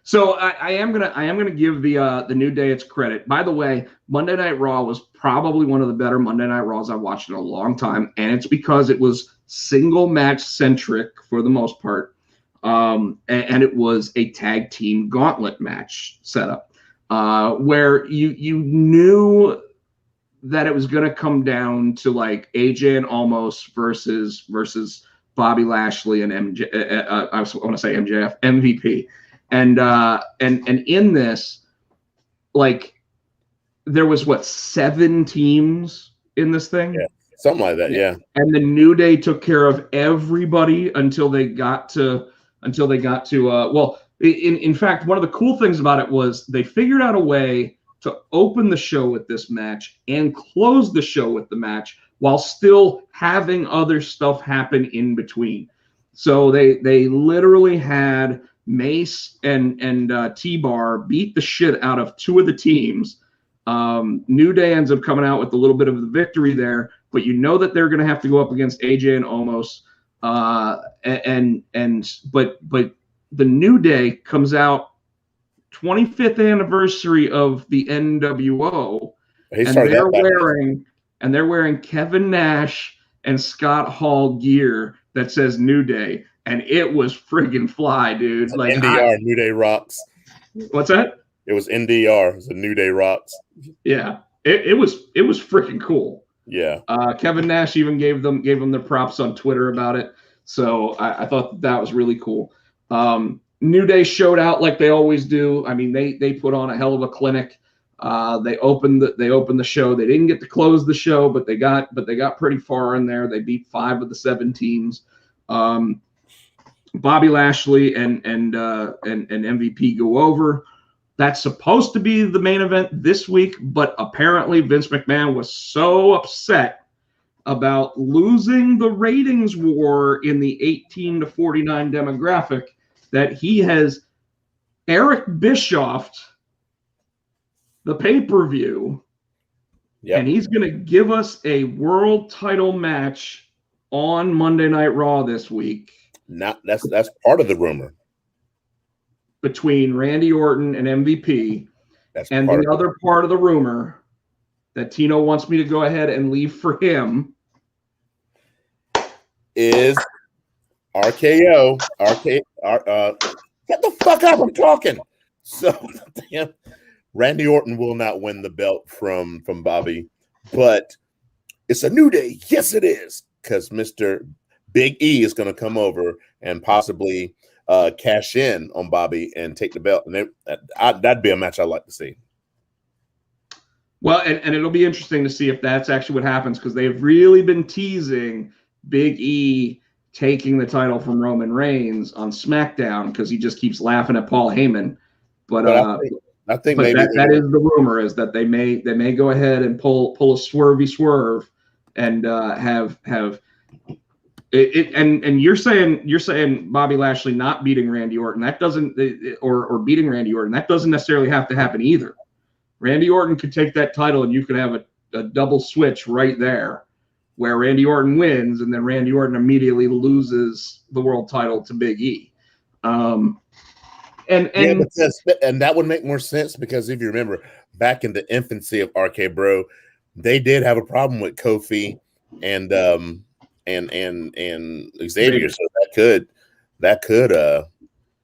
So I am gonna give the New Day its credit. By the way, Monday Night Raw was probably one of the better Monday Night Raws I've watched in a long time, and it's because it was single match centric for the most part, and it was a tag team gauntlet match setup, where you knew that it was going to come down to like AJ and Almost versus Bobby Lashley and MJ. I want to say MJF, MVP. And in this, like, there was 7 teams in this thing? Yeah, something like that, yeah. And the New Day took care of everybody until they got to well, in fact, one of the cool things about it was they figured out a way to open the show with this match and close the show with the match while still having other stuff happen in between. So they literally had Mace and T-Bar beat the shit out of 2 of the teams. New Day ends up coming out with a little bit of the victory there, but you know that they're going to have to go up against AJ and Omos. But the New Day comes out 25th anniversary of the NWO, and they're wearing Kevin Nash and Scott Hall gear that says New Day. And it was friggin' fly, dude. Like NDR, New Day rocks. What's that? It was NDR. It was a New Day rocks. Yeah, it was freaking cool. Yeah. Kevin Nash even gave them their props on Twitter about it. So I thought that was really cool. New Day showed out like they always do. I mean, they put on a hell of a clinic. They opened the show. They didn't get to close the show, but they got pretty far in there. They beat 5 of the 7 teams. Bobby Lashley and MVP go over. That's supposed to be the main event this week, but apparently Vince McMahon was so upset about losing the ratings war in the 18 to 49 demographic that he has Eric Bischoffed the pay-per-view, and he's going to give us a world title match on Monday Night Raw this week. That's part of the rumor between Randy Orton and MVP. And the other part of the rumor that Tino wants me to go ahead and leave for him is RKO. Get the fuck up! I'm talking. So, Randy Orton will not win the belt from Bobby, but it's a New Day. Yes, it is, because Mr. Big E is going to come over and possibly cash in on Bobby and take the belt, and that'd be a match I'd like to see. Well, and it'll be interesting to see if that's actually what happens, because they've really been teasing Big E taking the title from Roman Reigns on SmackDown because he just keeps laughing at Paul Heyman. But I think but maybe that is the rumor, is that they may go ahead and pull a swervy swerve and have it. And you're saying Bobby Lashley not beating Randy Orton, that doesn't, or beating Randy Orton, that doesn't necessarily have to happen either. Randy Orton could take that title and you could have a double switch right there, where Randy Orton wins and then Randy Orton immediately loses the world title to Big E. And that would make more sense, because if you remember back in the infancy of RK Bro, they did have a problem with Kofi and Xavier, so that could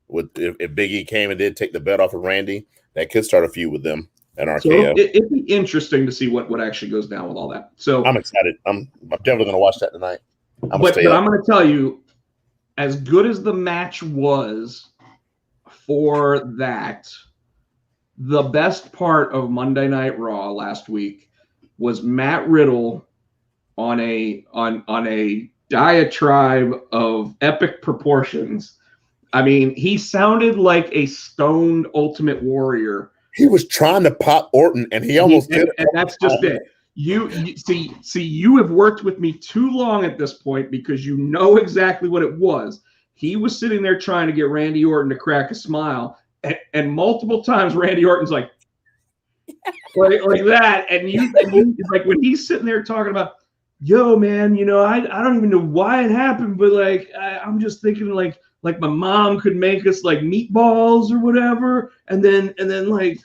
if Big E came and did take the belt off of Randy, that could start a feud with them and RKO. So it'd be interesting to see what actually goes down with all that. So I'm excited. I'm definitely going to watch that tonight. But I'm going to tell you, as good as the match was for that, the best part of Monday Night Raw last week was Matt Riddle on a diatribe of epic proportions. I mean, he sounded like a stoned Ultimate Warrior. He was trying to pop Orton, and he almost did it. And that's just it. You see, you have worked with me too long at this point because you know exactly what it was. He was sitting there trying to get Randy Orton to crack a smile, and multiple times Randy Orton's like that, and you like when he's sitting there talking about, yo, man, you know, I don't even know why it happened, but like I'm just thinking like my mom could make us like meatballs or whatever, and then like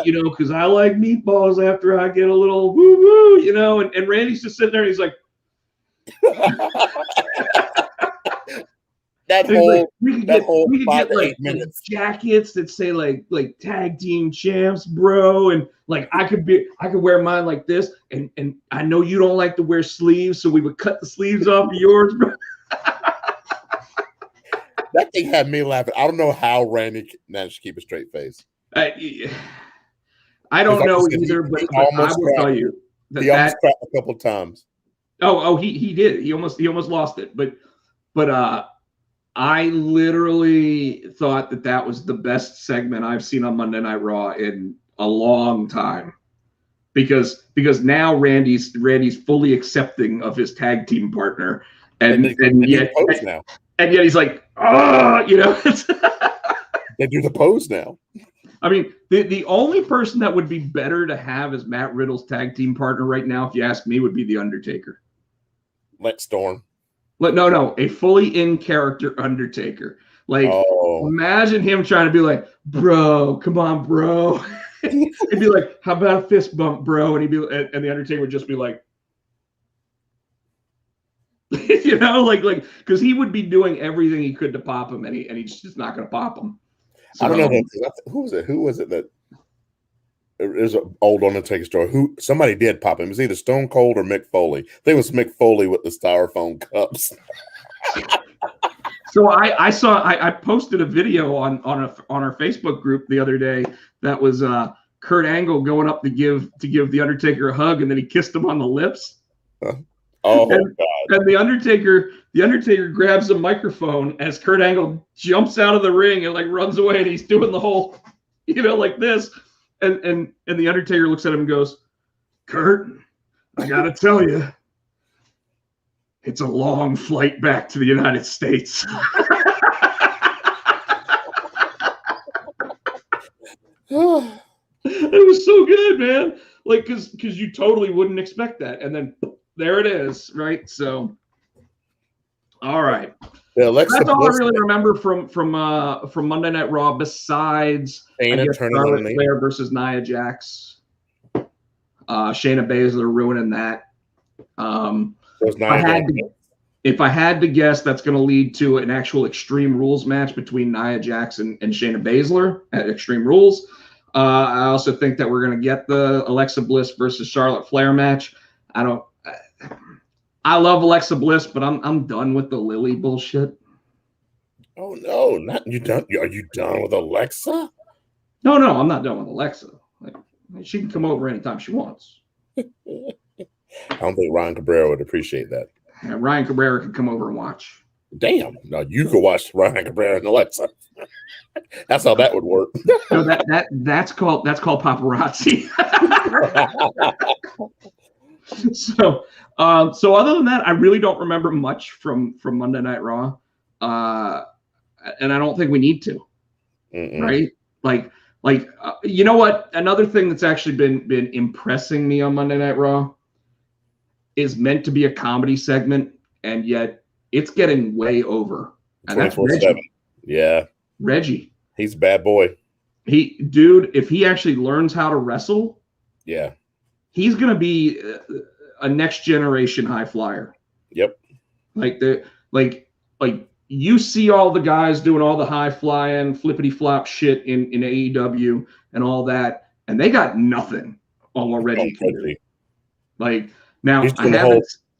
you know, because I like meatballs after I get a little woo woo, you know, and Randy's just sitting there and he's like that whole we could get like minutes. Jackets that say like tag team champs, bro, and like I could wear mine like this, and I know you don't like to wear sleeves, so we would cut the sleeves off of yours, bro. That thing had me laughing. I don't know how Randy managed to keep a straight face. I don't know either, but I will tell you he almost cracked a couple times. Oh, he did. He almost lost it, but I literally thought that was the best segment I've seen on Monday Night Raw in a long time, because now Randy's fully accepting of his tag team partner, and yet he's like, oh, you know. They do the pose now. I mean, the only person that would be better to have as Matt Riddle's tag team partner right now, if you ask me, would be The Undertaker. Let Storm. No, a fully in character Undertaker. Like, imagine him trying to be like, bro, come on, bro. He'd be like, how about a fist bump, bro? And The Undertaker would just be like, you know, like, because he would be doing everything he could to pop him, and he's just not going to pop him. So, I don't know. Who was it that it was an old Undertaker story? Somebody did pop him. It was either Stone Cold or Mick Foley. I think it was Mick Foley with the styrofoam cups. So I posted a video on our Facebook group the other day that was Kurt Angle going up to give The Undertaker a hug, and then he kissed him on the lips. Oh, God. And the Undertaker grabs a microphone as Kurt Angle jumps out of the ring and like runs away, and he's doing the whole, you know, like this. And the Undertaker looks at him and goes, Kurt, I gotta tell you, it's a long flight back to the United States. It was so good, man. Like, because you totally wouldn't expect that, and then there it is, right? So, all right. Yeah, that's all I really remember from Monday Night Raw. Besides, Charlotte Flair versus Nia Jax, Shayna Baszler ruining that. If I had to guess, that's going to lead to an actual Extreme Rules match between Nia Jax and Shayna Baszler at Extreme Rules. I also think that we're going to get the Alexa Bliss versus Charlotte Flair match. I love Alexa Bliss, but I'm done with the Lily bullshit. Oh no, not you done? Are you done with Alexa? No, I'm not done with Alexa. Like, she can come over anytime she wants. I don't think Ryan Cabrera would appreciate that. Yeah, Ryan Cabrera can come over and watch. Damn, no, you could watch Ryan Cabrera and Alexa. That's how that would work. No, that's called paparazzi. So other than that, I really don't remember much from Monday Night Raw, and I don't think we need to. Right? Like you know what? Another thing that's actually been impressing me on Monday Night Raw is meant to be a comedy segment, and yet it's getting way over. And that's Reggie. Yeah, Reggie. He's a bad boy. If he actually learns how to wrestle, yeah, he's gonna be a next generation high flyer. Yep. Like you see all the guys doing all the high flying, flippity flop shit in AEW and all that, and they got nothing on what Reggie can do. Like now,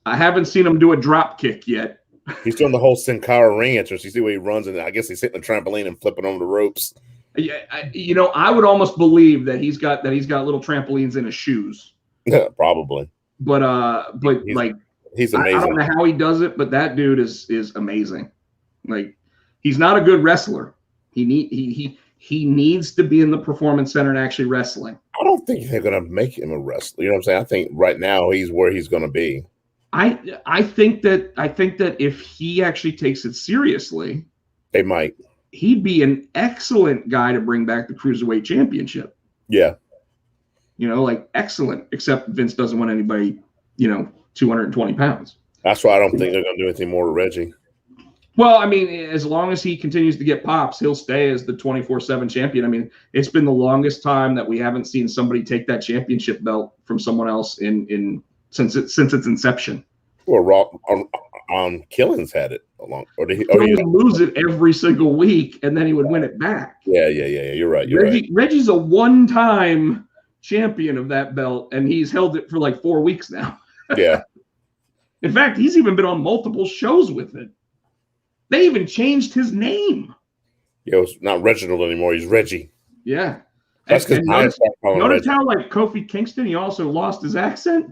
I haven't seen him do a drop kick yet, He's doing the whole Sin Cara ring entrance. You see where he runs, and I guess he's hitting the trampoline and flipping over the ropes. Yeah, I would almost believe that he's got little trampolines in his shoes. Yeah, probably. But he's amazing. I don't know how he does it, but that dude is amazing. Like, he's not a good wrestler. He needs to be in the Performance Center and actually wrestling. I don't think they're gonna make him a wrestler. You know what I'm saying? I think right now he's where he's gonna be. I think that if he actually takes it seriously, they might. He'd be an excellent guy to bring back the Cruiserweight Championship. Yeah. Like, excellent, except Vince doesn't want anybody, 220 pounds. That's why I don't think they're going to do anything more with Reggie. Well, I mean, as long as he continues to get pops, he'll stay as the 24/7 champion. I mean, it's been the longest time that we haven't seen somebody take that championship belt from someone else since its inception. Well, Killings had it along, or did he? He would lose it every single week, and then he would win it back. Yeah. You're right. Reggie's a one-time champion of that belt, and he's held it for like 4 weeks now. Yeah. In fact, he's even been on multiple shows with it. They even changed his name. Yeah, it's not Reginald anymore. He's Reggie. Yeah. That's because notice how, like, Kofi Kingston, he also lost his accent?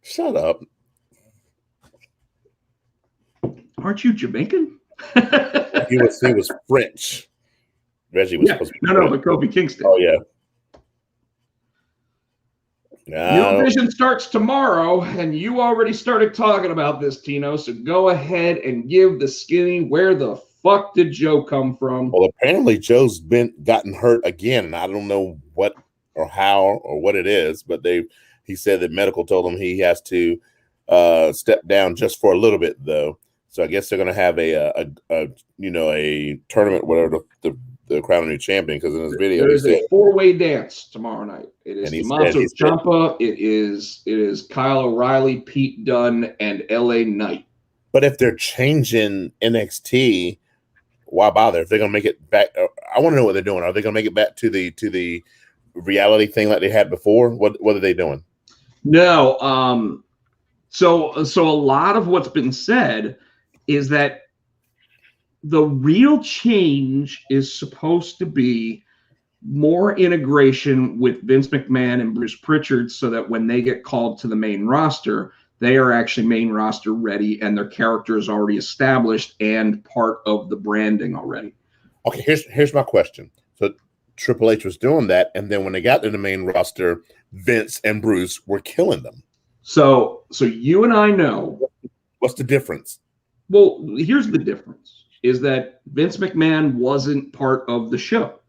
Shut up. Aren't you Jamaican? He was French. Reggie was supposed to be French. But Kofi Kingston. Oh, yeah. New Vision starts tomorrow, and you already started talking about this, Tino, so go ahead and give the skinny, where the fuck did Joe come from? Well, apparently Joe's gotten hurt again, and I don't know what or how or what it is, but he said that medical told him he has to step down just for a little bit, though. So I guess they're going to have a tournament, whatever, the crown a new champion, because in his video there is a 4-way dance tomorrow night. It is Tommaso Ciampa, it is Kyle O'Reilly, Pete Dunne, and LA Knight. But if they're changing NXT, why bother? If they're going to make it back, I want to know what they're doing. Are they going to make it back to the reality thing like they had before? What are they doing? No. So a lot of what's been said is that the real change is supposed to be more integration with Vince McMahon and Bruce Pritchard, so that when they get called to the main roster, they are actually main roster ready and their character is already established and part of the branding already. Okay, here's my question. So Triple H was doing that, and then when they got to the main roster, Vince and Bruce were killing them. So you and I know. What's the difference? Well, here's the difference, is that Vince McMahon wasn't part of the show.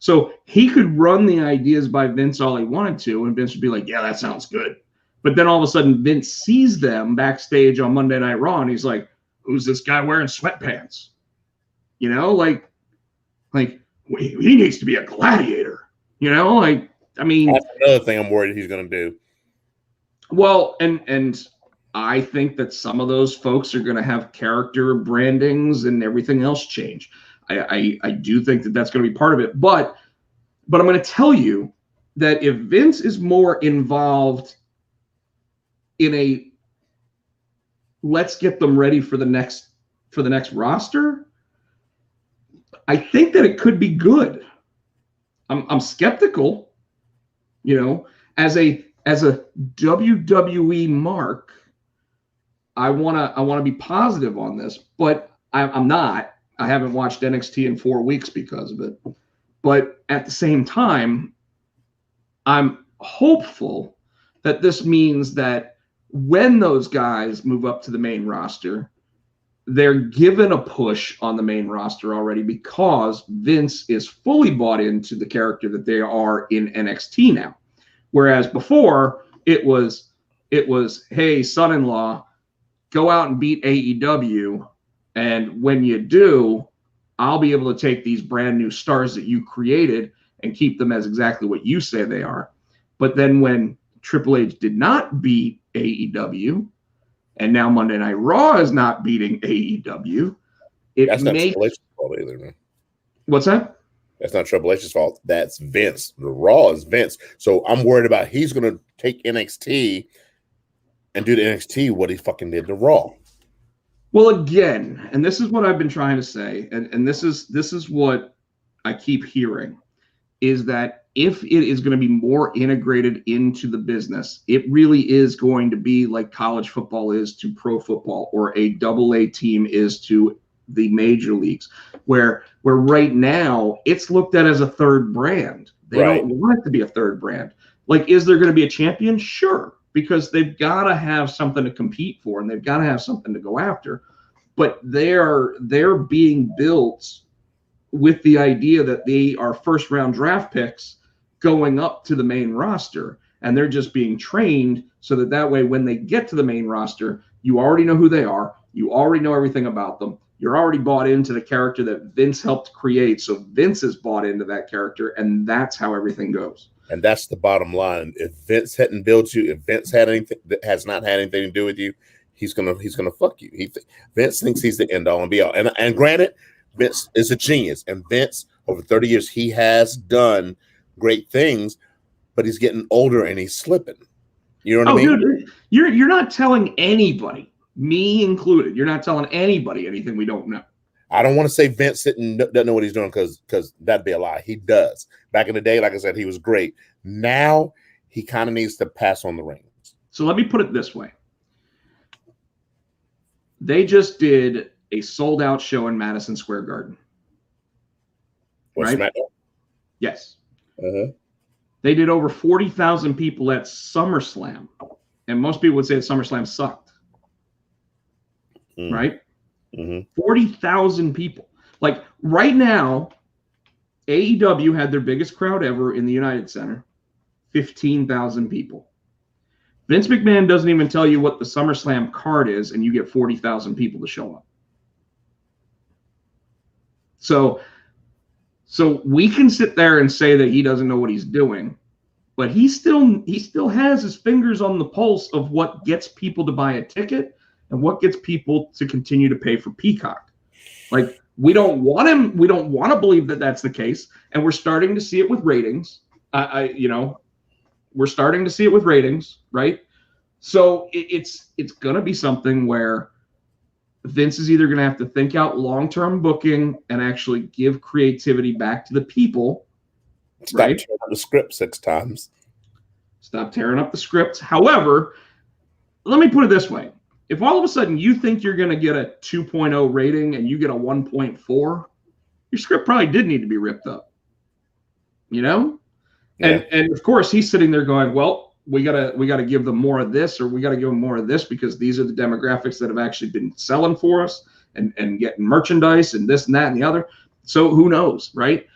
So he could run the ideas by Vince all he wanted to, and Vince would be like, yeah, that sounds good. But then all of a sudden, Vince sees them backstage on Monday Night Raw, and he's like, who's this guy wearing sweatpants? Like he needs to be a gladiator. I mean. That's another thing I'm worried he's going to do. Well, and I think that some of those folks are going to have character brandings and everything else change. I do think that that's going to be part of it. But I'm going to tell you that if Vince is more involved in let's get them ready for the next roster, I think that it could be good. I'm skeptical, as a WWE mark. I want to be positive on this, but I'm not. I haven't watched NXT in 4 weeks because of it. But at the same time, I'm hopeful that this means that when those guys move up to the main roster, they're given a push on the main roster already, because Vince is fully bought into the character that they are in NXT now. Whereas before it was, hey, son-in-law, go out and beat AEW. And when you do, I'll be able to take these brand new stars that you created and keep them as exactly what you say they are. But then when Triple H did not beat AEW, and now Monday Night Raw is not beating AEW, that's not Triple H's fault either, man. What's that? That's not Triple H's fault. That's Vince. The Raw is Vince. So I'm worried about he's going to take NXT and do to NXT what he fucking did to Raw. Well, again, and this is what I've been trying to say, and this is what I keep hearing, is that if it is going to be more integrated into the business, it really is going to be like college football is to pro football, or a AA team is to the major leagues, where right now it's looked at as a third brand. They don't want it to be a third brand. Like, is there going to be a champion? Sure, because they've got to have something to compete for, and they've got to have something to go after. But they're being built with the idea that they are first round draft picks going up to the main roster, and they're just being trained so that way when they get to the main roster, you already know who they are, you already know everything about them, you're already bought into the character that Vince helped create, so Vince is bought into that character, and that's how everything goes. And that's the bottom line. If Vince hadn't built you, if Vince had anything that has not had anything to do with you, he's gonna fuck you. Vince thinks he's the end all and be all. And granted, Vince is a genius, and Vince over 30 years he has done great things, but he's getting older and he's slipping. You know what I mean? Dude, you're not telling anybody, me included. You're not telling anybody anything we don't know. I don't want to say Vince doesn't know what he's doing because that'd be a lie. He does. Back in the day, like I said, he was great. Now he kind of needs to pass on the reins. So let me put it this way. They just did a sold-out show in Madison Square Garden. What's right? SmackDown? Yes. Uh-huh. They did over 40,000 people at SummerSlam. And most people would say that SummerSlam sucked. Right? Mm-hmm. 40,000 people. Like right now, AEW had their biggest crowd ever in the United Center. 15,000 people. Vince McMahon doesn't even tell you what the SummerSlam card is, and you get 40,000 people to show up. So we can sit there and say that he doesn't know what he's doing, but he still has his fingers on the pulse of what gets people to buy a ticket and what gets people to continue to pay for Peacock. Like, we don't want to believe that that's the case, and we're starting to see it with ratings. We're starting to see it with ratings, right? So it's going to be something where Vince is either going to have to think out long-term booking and actually give creativity back to the people. Stop tearing up the script 6 times. Stop tearing up the scripts. However, let me put it this way. If all of a sudden you think you're going to get a 2.0 rating and you get a 1.4, your script probably did need to be ripped up. You know? Yeah. And of course he's sitting there going, well, we gotta give them more of this, or we gotta give them more of this because these are the demographics that have actually been selling for us and getting merchandise and this and that and the other. So who knows, right?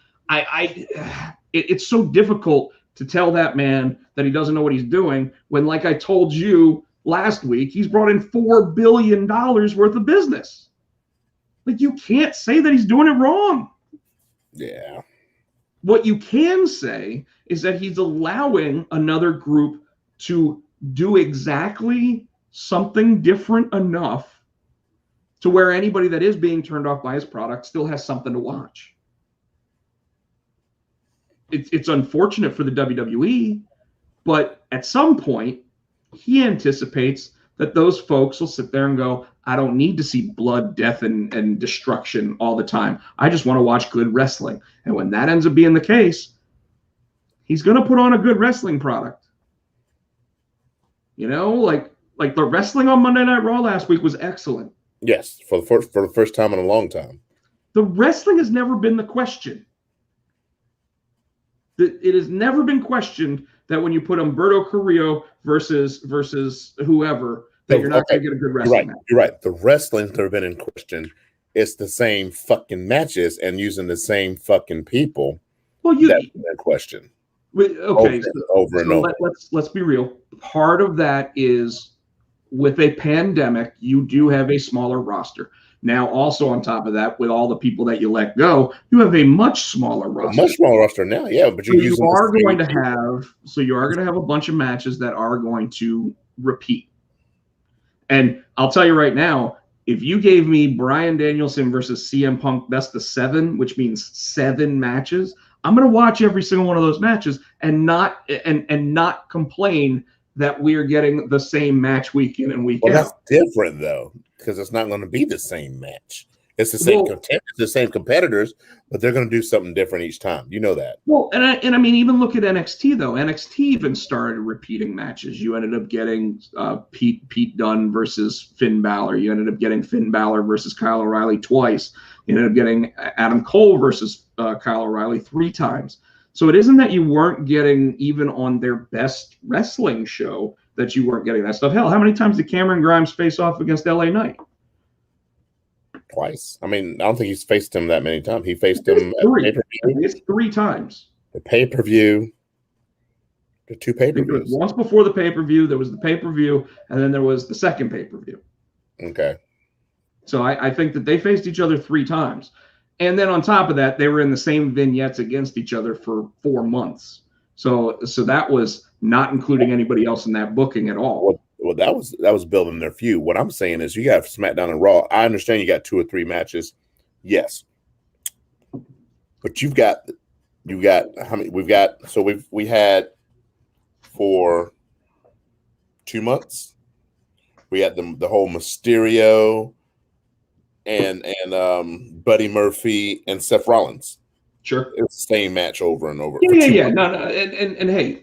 It's so difficult to tell that man that he doesn't know what he's doing when, like I told you last week, he's brought in $4 billion worth of business. Like, you can't say that he's doing it wrong. Yeah. What you can say is that he's allowing another group to do exactly something different enough to where anybody that is being turned off by his product still has something to watch. It's unfortunate for the WWE, but at some point, he anticipates that those folks will sit there and go, I don't need to see blood, death, and destruction all the time. I just want to watch good wrestling. And when that ends up being the case, he's going to put on a good wrestling product. You know, like the wrestling on Monday Night Raw last week was excellent. Yes, for the first time in a long time. The wrestling has never been the question. It has never been questioned that when you put Humberto Carrillo versus whoever, that you're not going to get a good wrestling match. You're right. The wrestling's never been in question. It's the same fucking matches and using the same fucking people. Well, that's in question. Okay, over and over. Let's be real. Part of that is with a pandemic, you do have a smaller roster. Now, also on top of that, with all the people that you let go, you have a much smaller roster. A much smaller roster now, yeah. But you are going to have a bunch of matches that are going to repeat. And I'll tell you right now, if you gave me Bryan Danielson versus CM Punk best of 7, which means 7 matches, I'm going to watch every single one of those matches and not complain that we're getting the same match week in and week Well, that's out. different though, because it's not going to be the same match. It's the same the same competitors, but they're going to do something different each time. You know that. Well, and I mean, even look at NXT though. NXT even started repeating matches. You ended up getting Pete Dunne versus Finn Balor. You ended up getting Finn Balor versus Kyle O'Reilly twice. You ended up getting Adam Cole versus Kyle O'Reilly 3 times. So it isn't that you weren't getting, even on their best wrestling show, that you weren't getting that stuff. Hell, how many times did Cameron Grimes face off against LA Knight? Twice. I mean, I don't think he's faced him that many times. He faced him at pay-per-view. It's 3 times. The pay-per-view. The 2 pay-per-views. Once before the pay-per-view, there was the pay-per-view, and then there was the second pay-per-view. Okay. So I think that they faced each other 3 times. And then on top of that, they were in the same vignettes against each other for 4 months. So that was not including anybody else in that booking at all. Well, that was building their feud. What I'm saying is, you got SmackDown and Raw. I understand you got 2 or 3 matches, yes, but you got how many? We had for 2 months. We had the whole Mysterio and Buddy Murphy and Seth Rollins. Sure, it's the same match over and over. Yeah. No, and hey,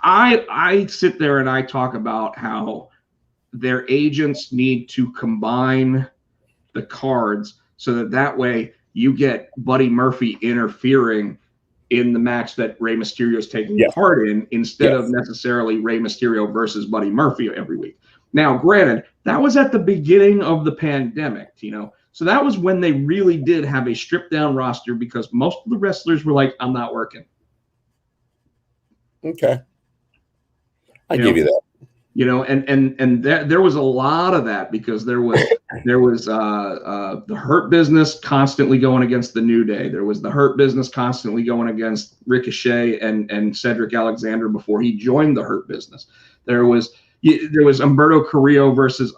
I sit there and I talk about how their agents need to combine the cards so that way you get Buddy Murphy interfering in the match that Rey Mysterio is taking part in, instead of necessarily Rey Mysterio versus Buddy Murphy every week. Now, granted, that was at the beginning of the pandemic, Tino. So that was when they really did have a stripped down roster, because most of the wrestlers were like, I'm not working. Okay. I give you that. And there was a lot of that, because there was the Hurt Business constantly going against the New Day. There was the Hurt Business constantly going against Ricochet and Cedric Alexander before he joined the Hurt Business. There was Humberto Carrillo versus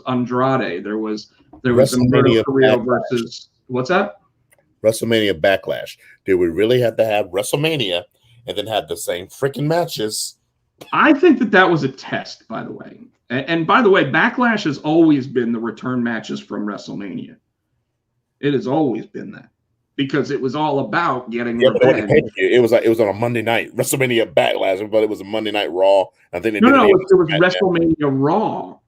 Andrade. There was Humberto Carrillo versus, what's that? WrestleMania Backlash. Did we really have to have WrestleMania and then have the same freaking matches? I think that was a test, by the way. And by the way, Backlash has always been the return matches from WrestleMania. It has always been that, because it was all about getting revenge. It was on a Monday night WrestleMania Backlash, but it was a Monday Night Raw. I think it was WrestleMania Raw,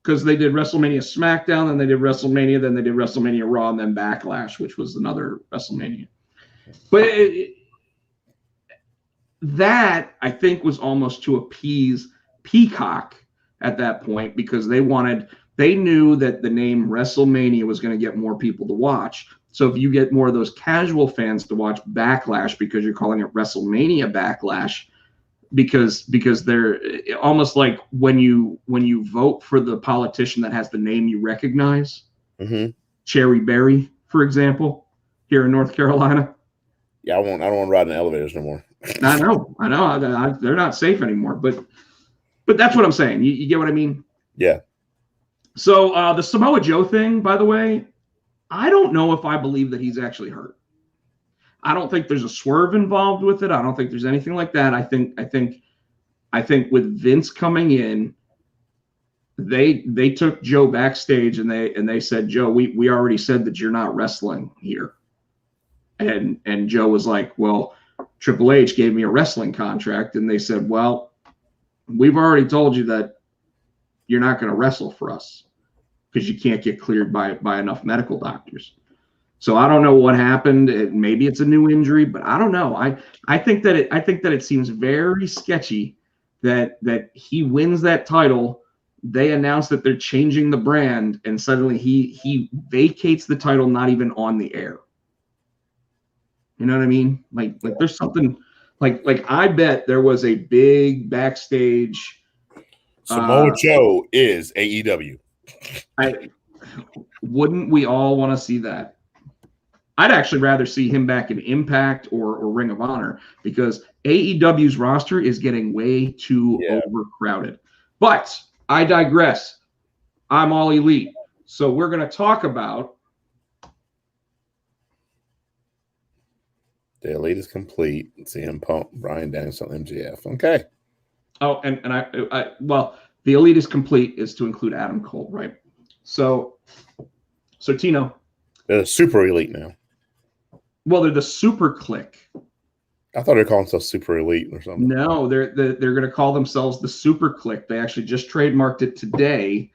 because they did WrestleMania SmackDown, then they did WrestleMania, then they did WrestleMania Raw, and then Backlash, which was another WrestleMania. But that, I think, was almost to appease Peacock at that point, because they knew that the name WrestleMania was going to get more people to watch. So if you get more of those casual fans to watch Backlash, because you're calling it WrestleMania Backlash, because they're almost like when you vote for the politician that has the name you recognize, Cherry Berry, for example, here in North Carolina. Yeah, I don't want to ride in elevators no more. I know. They're not safe anymore, but that's what I'm saying. You get what I mean? Yeah. So the Samoa Joe thing, by the way, I don't know if I believe that he's actually hurt. I don't think there's a swerve involved with it. I don't think there's anything like that. I think with Vince coming in, they took Joe backstage and they said, Joe, we already said that you're not wrestling here. And Joe was like, well, Triple H gave me a wrestling contract, and they said, well, we've already told you that you're not going to wrestle for us because you can't get cleared by enough medical doctors. So I don't know what happened. Maybe it's a new injury, but I don't know. I think that it seems very sketchy that he wins that title. They announce that they're changing the brand, and suddenly he vacates the title, not even on the air. You know what I mean? Like there's something like I bet there was a big backstage. Samoa Joe is AEW. Wouldn't we all want to see that? I'd actually rather see him back in Impact or Ring of Honor, because AEW's roster is getting way too overcrowded. But I digress. I'm All Elite. So we're going to talk about The Elite is complete. CM Punk, Bryan Danielson, MJF. Okay. Oh, and I well, the Elite is complete is to include Adam Cole, right? So Tino. They're the super elite now. Well, they're the Super Click. I thought they were calling themselves super elite or something. No, they're going to call themselves the Super Click. They actually just trademarked it today,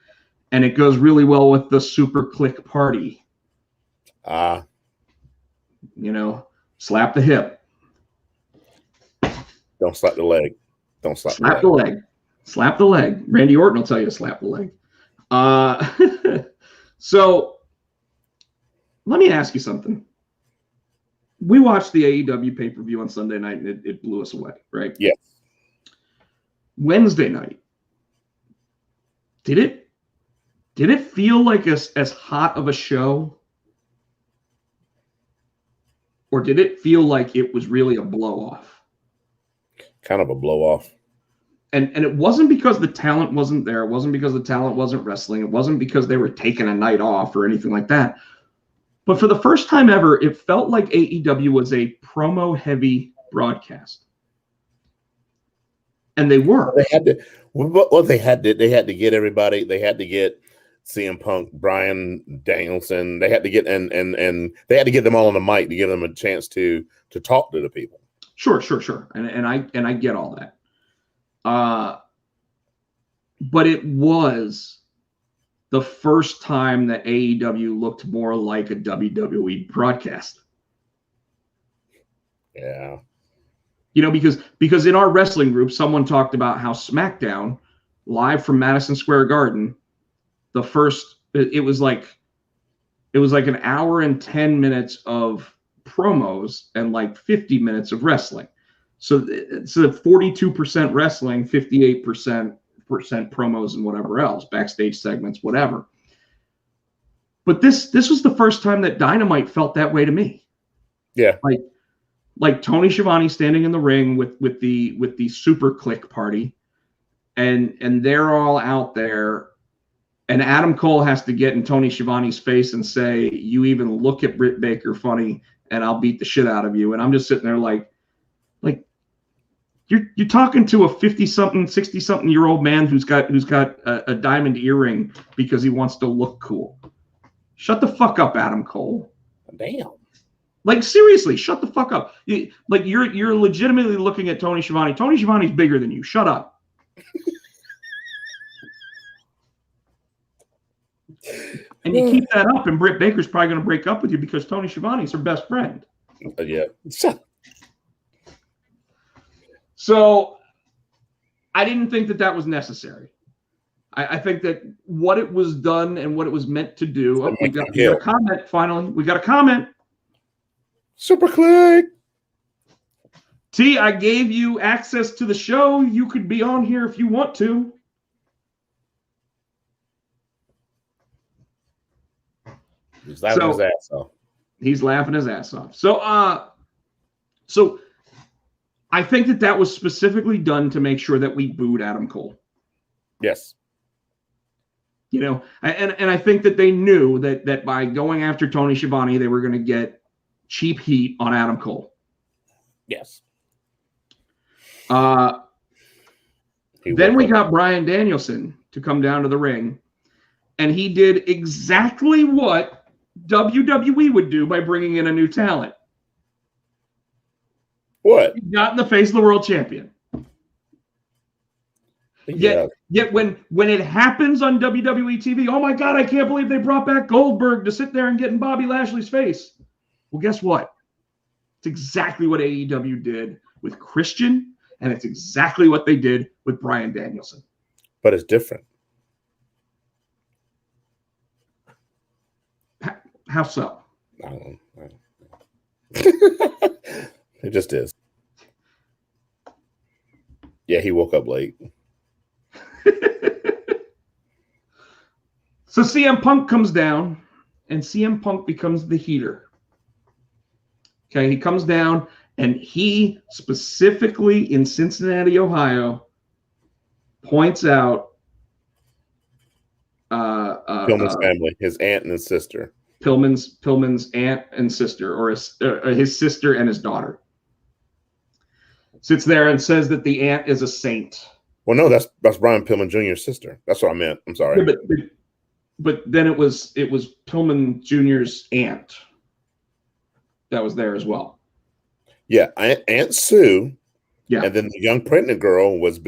and it goes really well with the Super Click Party. You know, slap the hip. Don't slap the leg. Don't slap the leg. Slap the leg. Randy Orton will tell you to slap the leg. So let me ask you something. We watched the AEW pay-per-view on Sunday night, and it blew us away, right? Yes. Wednesday night, did it feel like as hot of a show? Or did it feel like it was really a blow-off? Kind of a blow-off. And it wasn't because the talent wasn't there. It wasn't because the talent wasn't wrestling. It wasn't because they were taking a night off or anything like that. But for the first time ever, it felt like AEW was a promo-heavy broadcast. And they were. They had to. What they had to get everybody. They had to get CM Punk, Bryan Danielson. They had to get and they had to get them all on the mic to give them a chance to talk to the people. Sure. And I get all that. But it was the first time that AEW looked more like a WWE broadcast. Yeah. You know, because in our wrestling group, someone talked about how SmackDown, live from Madison Square Garden, it was like an hour and 10 minutes of promos and like 50 minutes of wrestling. So it's 42% wrestling, 58% promos and whatever else, backstage segments, whatever. But this was the first time that Dynamite felt that way to me. Yeah. Like Tony Schiavone standing in the ring with the Super Click Party, and they're all out there, and Adam Cole has to get in Tony Schiavone's face and say, "You even look at Britt Baker funny, and I'll beat the shit out of you." And I'm just sitting there like you're talking to a 50-something, 60-something year old man who's got a diamond earring because he wants to look cool. Shut the fuck up, Adam Cole. Damn. Like, seriously, shut the fuck up. You're legitimately looking at Tony Schiavone. Tony Schiavone's bigger than you. Shut up. And you keep that up, and Britt Baker's probably going to break up with you because Tony Schiavone's her best friend. Yeah. So I didn't think that was necessary. I think that what it was done and what it was meant to do. Oh, we got a comment, finally. We got a comment. Super Click. T, I gave you access to the show. You could be on here if you want to. He's laughing his ass off. He's laughing his ass off. So I think that was specifically done to make sure that we booed Adam Cole. Yes. You know, and I think that they knew that by going after Tony Schiavone, they were going to get cheap heat on Adam Cole. Yes. Then we got Bryan Danielson to come down to the ring, and he did exactly what WWE would do by bringing in a new talent. What? He got in the face of the world champion. Yeah. Yet when it happens on WWE TV, oh my God, I can't believe they brought back Goldberg to sit there and get in Bobby Lashley's face. Well, guess what? It's exactly what AEW did with Christian, and it's exactly what they did with Bryan Danielson. But it's different. How so? I don't know. It just is. Yeah, he woke up late. So CM Punk comes down, and CM Punk becomes the heater. Okay, he comes down, and he specifically in Cincinnati, Ohio, points out Pillman's family, his aunt and his sister. Pillman's aunt and sister, or his sister and his daughter. Sits there and says that the aunt is a saint. Well, no, that's Brian Pillman Jr.'s sister. That's what I meant. I'm sorry. Yeah, but then it was Pillman Jr.'s aunt that was there as well. Yeah, Aunt Sue. Yeah, and then the young pregnant girl was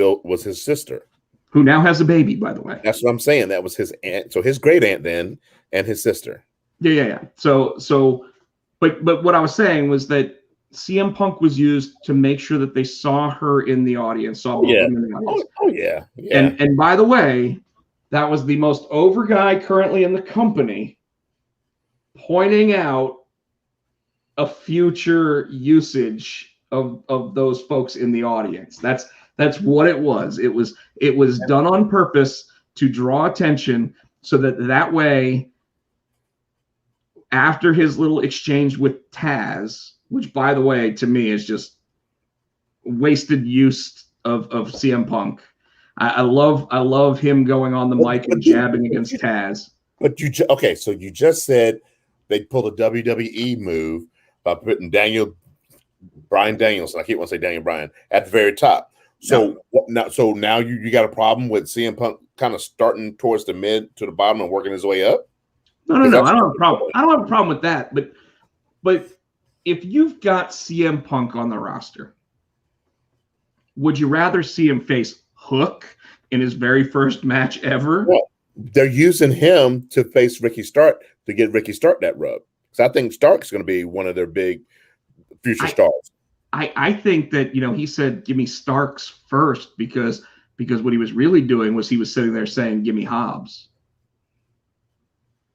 his sister, who now has a baby, by the way. That's what I'm saying. That was his aunt, so his great aunt then, and his sister. Yeah. So, but what I was saying was that CM Punk was used to make sure that they saw her in the audience, saw both of them in the audience. Oh yeah. And by the way, that was the most over guy currently in the company, pointing out a future usage of those folks in the audience. That's what it was. It was done on purpose to draw attention, so that way, after his little exchange with Taz, which by the way to me is just wasted use of CM Punk. I love him going on the mic and jabbing against Taz. But so you just said they pulled a WWE move by putting Bryan Danielson, I keep wanting to say Daniel Bryan, at the very top. So now you got a problem with CM Punk kind of starting towards the mid to the bottom and working his way up? No. I don't have a problem. I don't have a problem with that. But if you've got CM Punk on the roster, would you rather see him face Hook in his very first match ever? Well, they're using him to face Ricky Stark to get Ricky Stark that rub. So I think Stark's going to be one of their big future stars. I think that, he said, give me Starks first because what he was really doing was he was sitting there saying, give me Hobbs.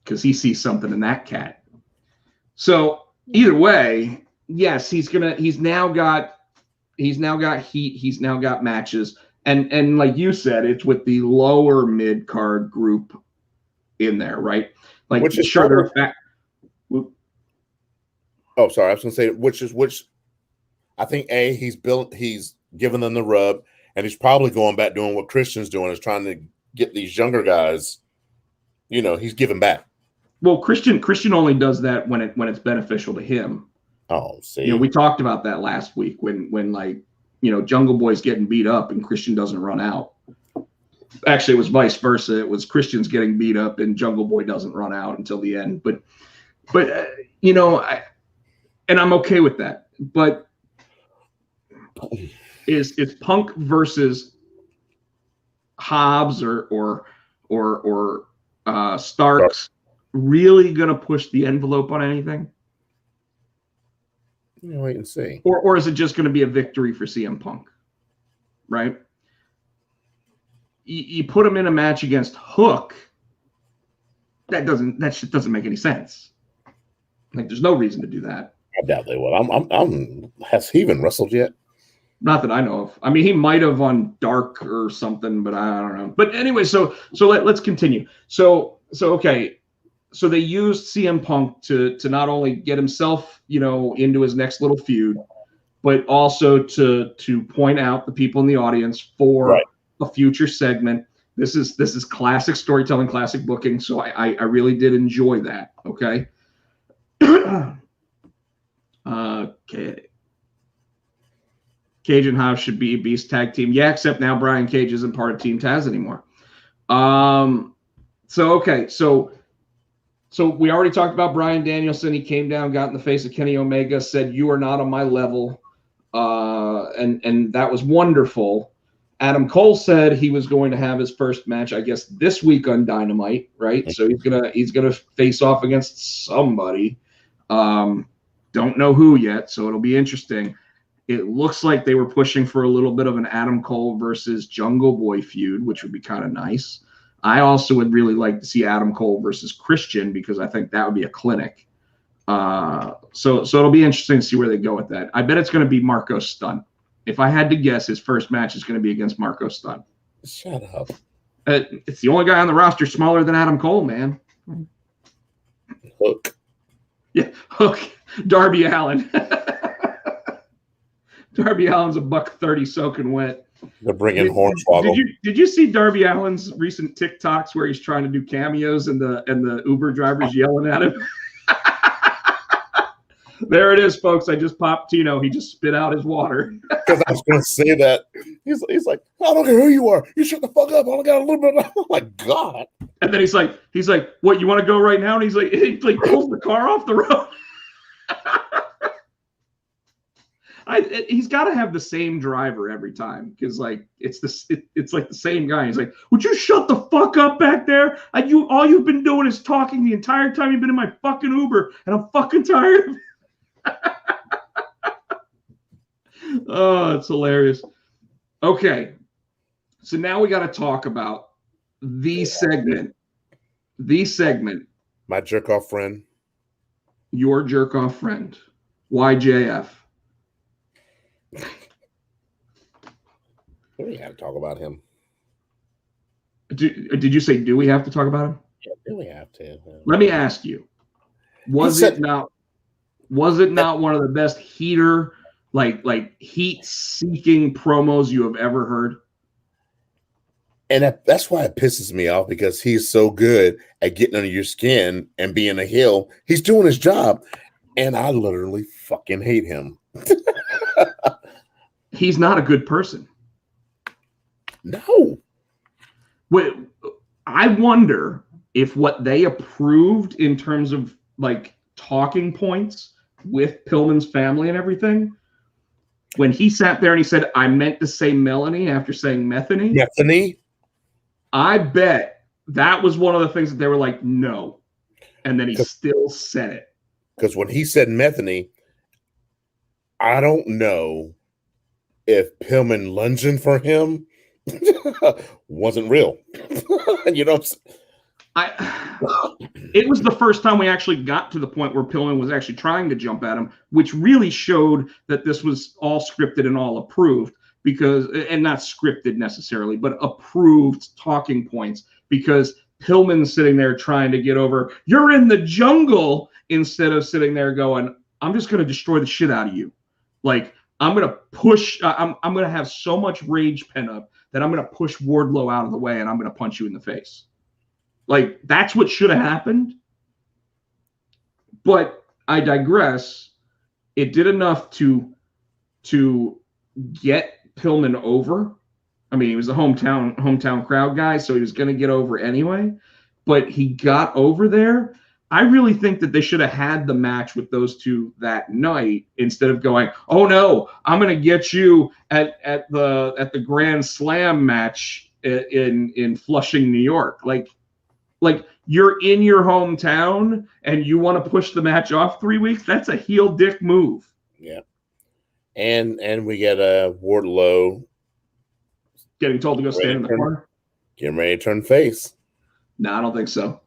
Because he sees something in that cat. So either way, yes, he's now got heat, he's now got matches. And like you said, it's with the lower mid card group in there, right? Like which is sure. Oh, sorry. I was going to say which I think he's giving them the rub, and he's probably going back doing what Christian's doing, is trying to get these younger guys. He's giving back. Well, Christian only does that when it's beneficial to him. Oh, see, we talked about that last week when Jungle Boy's getting beat up and Christian doesn't run out. Actually, it was vice versa. It was Christian's getting beat up and Jungle Boy doesn't run out until the end. But and I'm okay with that. But is Punk versus Hobbs or Starks really going to push the envelope on anything? Wait and see. Or is it just going to be a victory for CM Punk? Right? You put him in a match against Hook. That shit doesn't make any sense. Like, there's no reason to do that. I doubt they will. Has he even wrestled yet? Not that I know of. I mean, he might have on Dark or something, but I don't know. But anyway, so let's continue. So okay. So they used CM Punk to not only get himself, into his next little feud, but also to point out the people in the audience for a future segment. This is classic storytelling, classic booking. So I really did enjoy that. Okay. Okay. Cage and Hobbs should be a Beast tag team. Yeah, except now Brian Cage isn't part of Team Taz anymore. So we already talked about Bryan Danielson. He came down, got in the face of Kenny Omega, said, "You are not on my level," and that was wonderful. Adam Cole said he was going to have his first match, I guess, this week on Dynamite, right? So he's gonna face off against somebody. Don't know who yet, so it'll be interesting. It looks like they were pushing for a little bit of an Adam Cole versus Jungle Boy feud, which would be kind of nice. I also would really like to see Adam Cole versus Christian, because I think that would be a clinic. So it'll be interesting to see where they go with that. I bet it's going to be Marco Stunt. If I had to guess, his first match is going to be against Marco Stunt. Shut up. It's the only guy on the roster smaller than Adam Cole, man. Hook. Yeah, Hook. Darby Allin. Darby Allin's a $130 soaking wet. They're bringing Hornswoggle. Did you see Darby Allin's recent TikToks where he's trying to do cameos and the Uber drivers yelling at him? There it is, folks. I just popped Tino. He just spit out his water. Because I was going to say that. He's like, I don't care who you are. You shut the fuck up. I only got a little bit. I'm like, God. And then he's like, what, you want to go right now? And he's like, he pulls the car off the road. He's got to have the same driver every time, because like it's like the same guy. He's like, would you shut the fuck up back there? All you've been doing is talking the entire time you've been in my fucking Uber, and I'm fucking tired of it. Oh, it's hilarious. Okay, so now we got to talk about the segment. My jerk off friend. Your jerk off friend. YJF. We have to talk about him. Did you say, do we have to talk about him? Yeah, do we have to? Let me ask you, was it not one of the best heater, like heat-seeking promos you have ever heard? And that's why it pisses me off, because he's so good at getting under your skin and being a heel. He's doing his job, and I literally fucking hate him. He's not a good person. No. Wait, I wonder if what they approved in terms of like talking points with Pillman's family and everything, when he sat there and he said, I meant to say Melanie after saying Methany. Methany? I bet that was one of the things that they were like, no. And then he still said it. Because when he said Methany, I don't know if Pillman lunging for him wasn't real. You know what I'm saying? It was the first time we actually got to the point where Pillman was actually trying to jump at him, which really showed that this was all scripted and all approved, and not scripted necessarily, but approved talking points, because Pillman's sitting there trying to get over, you're in the jungle, instead of sitting there going, I'm just going to destroy the shit out of you. Like, I'm going to push, I'm going to have so much rage pent up that I'm going to push Wardlow out of the way and I'm going to punch you in the face. Like, that's what should have happened. But I digress. It did enough to get Pillman over. I mean, he was a hometown crowd guy, so he was going to get over anyway. But he got over there. I really think that they should have had the match with those two that night, instead of going, oh no, I'm going to get you at the Grand Slam match in Flushing, New York. Like you're in your hometown and you want to push the match off 3 weeks. That's a heel dick move. Yeah. And we get a Wardlow getting told to go stand in the corner. Getting ready to turn face. No, I don't think so.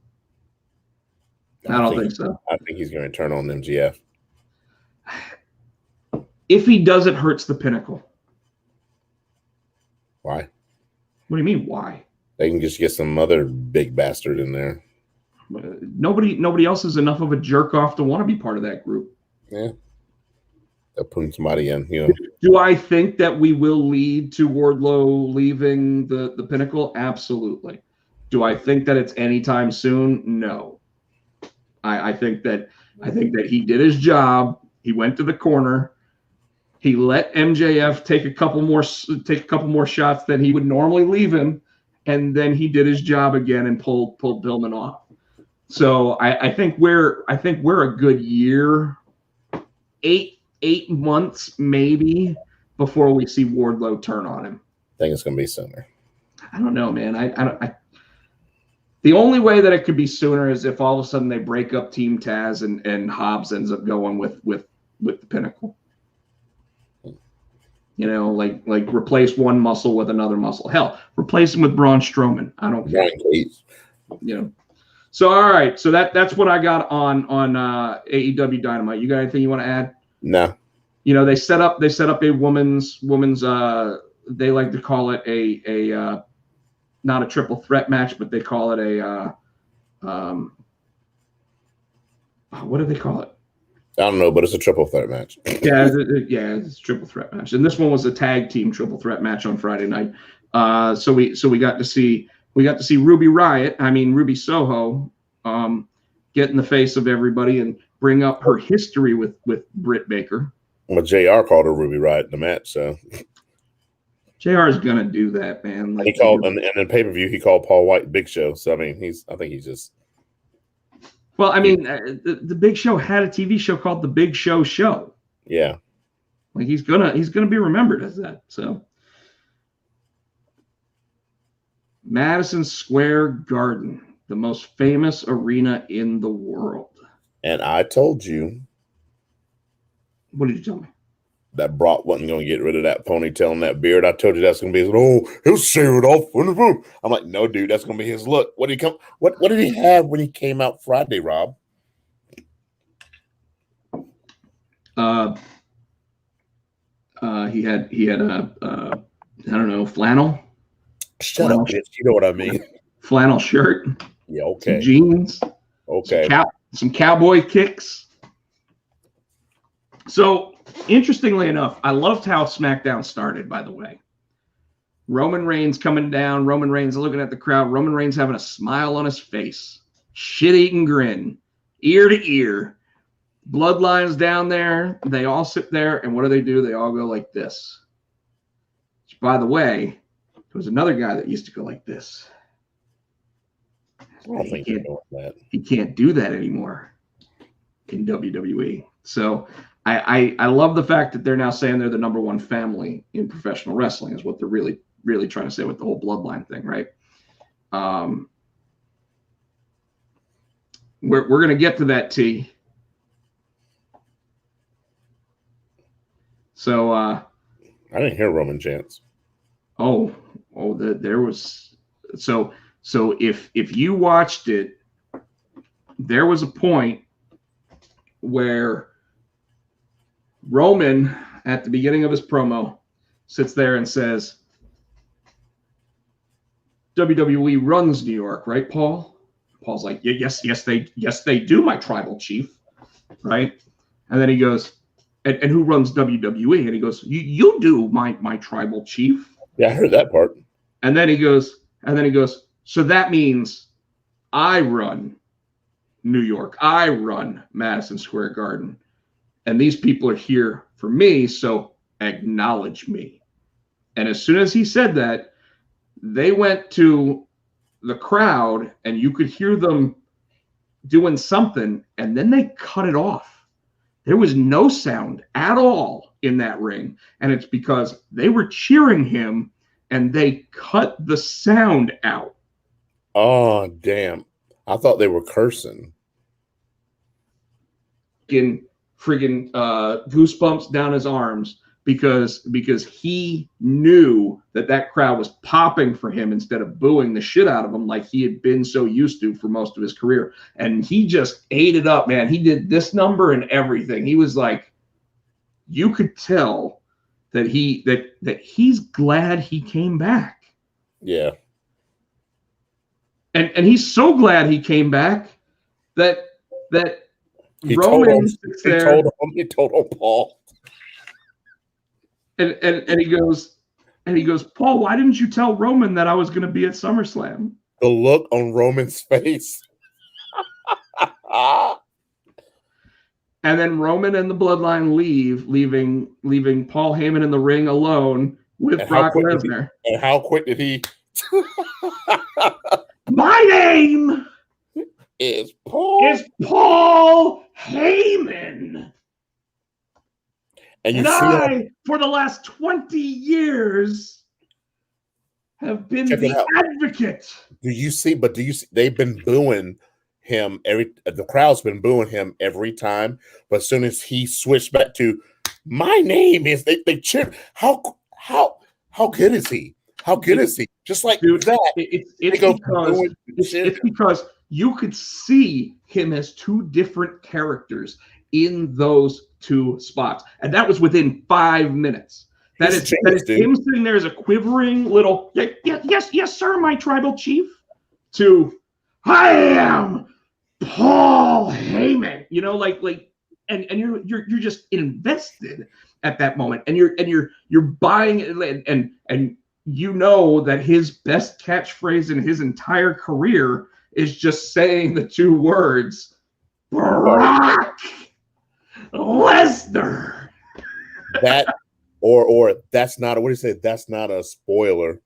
I don't think so. I think he's going to turn on MGF. If he does, it hurts the Pinnacle. Why? What do you mean, why? They can just get some other big bastard in there. Nobody else is enough of a jerk off to want to be part of that group. Yeah. They're putting somebody in, you know. Do I think that we will lead to Wardlow leaving the Pinnacle? Absolutely. Do I think that it's anytime soon? No. I think that he did his job. He went to the corner. He let MJF take a couple more shots than he would normally leave him, and then he did his job again and pulled Pillman off. So I think we're a good year, eight months maybe, before we see Wardlow turn on him. I think it's going to be sooner. I don't know, man. The only way that it could be sooner is if all of a sudden they break up Team Taz and Hobbs ends up going with the Pinnacle. You know, like replace one muscle with another muscle. Hell, replace him with Braun Strowman. I don't care. You know. So all right, so that's what I got on AEW Dynamite. You got anything you want to add? No. You know, they set up a women's they like to call it a not a triple threat match, but they call it a what do they call it? I don't know, but it's a triple threat match. It's a triple threat match, and this one was a tag team triple threat match on Friday night. So we got to see Ruby Soho get in the face of everybody and bring up her history with Britt Baker. Well, JR called her Ruby Riott in the match, so JR is gonna do that, man. Like he called, and in pay-per-view he called Paul White Big Show. So I mean, I think he's just. Well, I mean, the Big Show had a TV show called The Big Show Show. Yeah, like he's gonna be remembered as that. So, Madison Square Garden, the most famous arena in the world. And I told you. What did you tell me? That Brock wasn't going to get rid of that ponytail and that beard. I told you that's going to be his. He'll shave it off. I'm like, no, dude, that's going to be his look. What did he have when he came out Friday, Rob? He had a I don't know, flannel. Shut up, bitch. You know what I mean. Flannel shirt. Yeah, okay. Some jeans. Okay. Some cowboy kicks. So, interestingly enough, I loved how SmackDown started, by the way. Roman Reigns coming down. Roman Reigns looking at the crowd. Roman Reigns having a smile on his face. Shit-eating grin. Ear to ear. Bloodlines down there. They all sit there, and what do? They all go like this. Which, by the way, there was another guy that used to go like this. He can't do that anymore in WWE. So I love the fact that they're now saying they're the number one family in professional wrestling is what they're really, really trying to say with the whole bloodline thing, right? We're going to get to that, T. So I didn't hear Roman chants. There was so if you watched it, there was a point where Roman, at the beginning of his promo, sits there and says, WWE runs New York, right, Paul? Paul's like, yes, they do, my tribal chief, right? And then he goes, and who runs WWE? And he goes, you do, my tribal chief. Yeah, I heard that part. And then he goes, so that means I run New York. I run Madison Square Garden. And these people are here for me, so acknowledge me. And as soon as he said that, they went to the crowd, and you could hear them doing something, and then they cut it off. There was no sound at all in that ring, and it's because they were cheering him, and they cut the sound out. Oh, damn. I thought they were cursing. Friggin' goosebumps down his arms because he knew that crowd was popping for him instead of booing the shit out of him like he had been so used to for most of his career. And he just ate it up, man. He did this number and everything. He was like, you could tell that he's glad he came back. Yeah. And he's so glad he came back that he Roman he told him Paul. And he goes, Paul, why didn't you tell Roman that I was going to be at SummerSlam? The look on Roman's face. And then Roman and the Bloodline leaving Paul Heyman in the ring alone with Brock Lesnar. And how quick did he? My name is Paul Heyman. And I, for the last 20 years, have been the advocate. Do you see? They've been booing him the crowd's been booing him every time. But as soon as he switched back to my name is, they cheer. How good is he? How good is he? Just like that. It's because you could see him as two different characters in those two spots. And that was within 5 minutes. That is him sitting there as a quivering little, yes, sir, my tribal chief, to I am Paul Heyman. You know, and you're just invested at that moment. And you're buying it, and you know that his best catchphrase in his entire career is just saying the two words, Brock Lesnar. That or that's not what do you say? That's not a spoiler.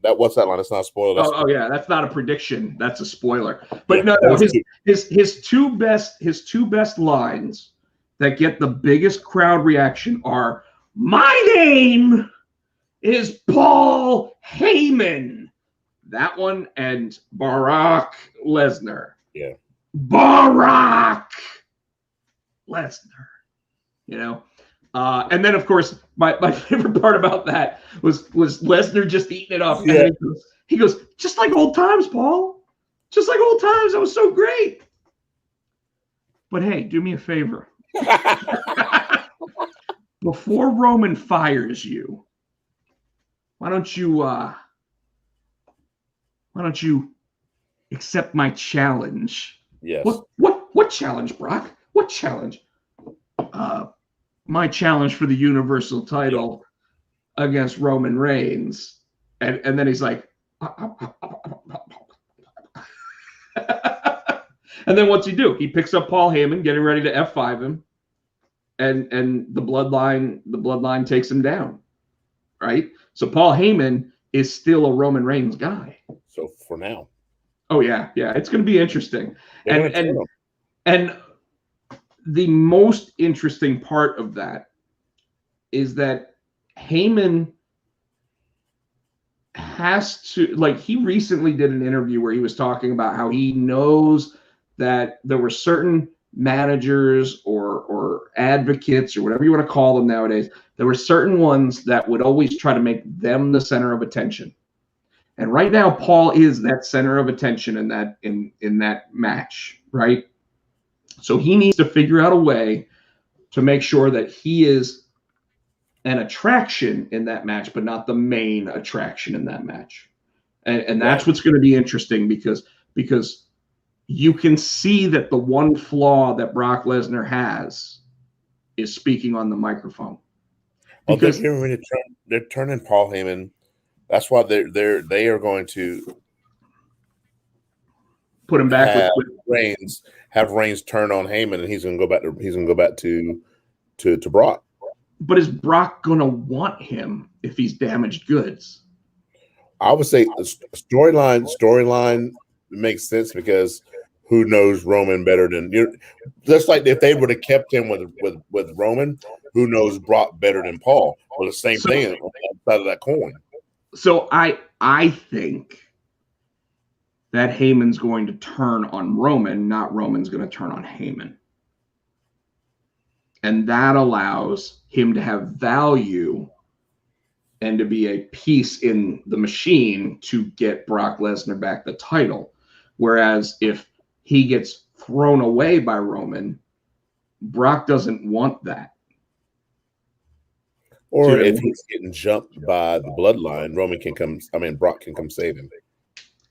What's that line? That's not a spoiler. Oh yeah, that's not a prediction. That's a spoiler. But Yeah, no, his two best lines that get the biggest crowd reaction are "My name is Paul Heyman." That one and Brock Lesnar. Yeah. Brock Lesnar. You know? And then, of course, my favorite part about that was Lesnar just eating it up. Yeah. And he goes, just like old times, Paul. Just like old times. That was so great. But hey, do me a favor. Before Roman fires you, why don't you accept my challenge? Yes. What challenge, Brock? What challenge? My challenge for the Universal title against Roman Reigns. And then he's like, and then what's he do? He picks up Paul Heyman, getting ready to F5 him, and the bloodline takes him down. Right? So Paul Heyman is still a Roman Reigns guy. So for now. Oh yeah, it's going to be interesting. And the most interesting part of that is that Heyman has to, like, he recently did an interview where he was talking about how he knows that there were certain managers or advocates or whatever you want to call them nowadays. There were certain ones that would always try to make them the center of attention. And right now, Paul is that center of attention in that match, right? So he needs to figure out a way to make sure that he is an attraction in that match, but not the main attraction in that match. And that's what's going to be interesting because you can see that the one flaw that Brock Lesnar has is speaking on the microphone. Because they're turning Paul Heyman. That's why they are going to put him back with Reigns. Have Reigns turn on Heyman, and he's going to go back to Brock. But is Brock going to want him if he's damaged goods? I would say the storyline makes sense because who knows Roman better than you? Just like if they would have kept him with Roman, who knows Brock better than Paul? Well, the same thing on the side of that coin. So I think that Heyman's going to turn on Roman, not Roman's going to turn on Heyman. And that allows him to have value and to be a piece in the machine to get Brock Lesnar back the title. Whereas if he gets thrown away by Roman, Brock doesn't want that. Or if he's getting jumped by the bloodline, Brock can come save him.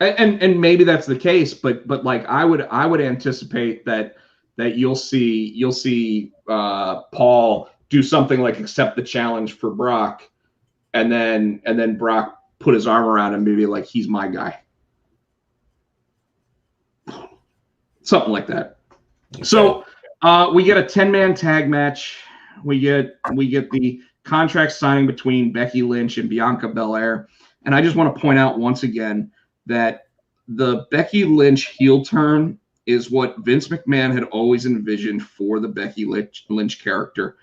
And maybe that's the case, but like I would anticipate that you'll see Paul do something like accept the challenge for Brock, and then Brock put his arm around him, maybe like he's my guy, something like that. Okay. So we get a 10-man tag match. We get the contract signing between Becky Lynch and Bianca Belair, and I just want to point out once again that the Becky Lynch heel turn is what Vince McMahon had always envisioned for the Becky Lynch character.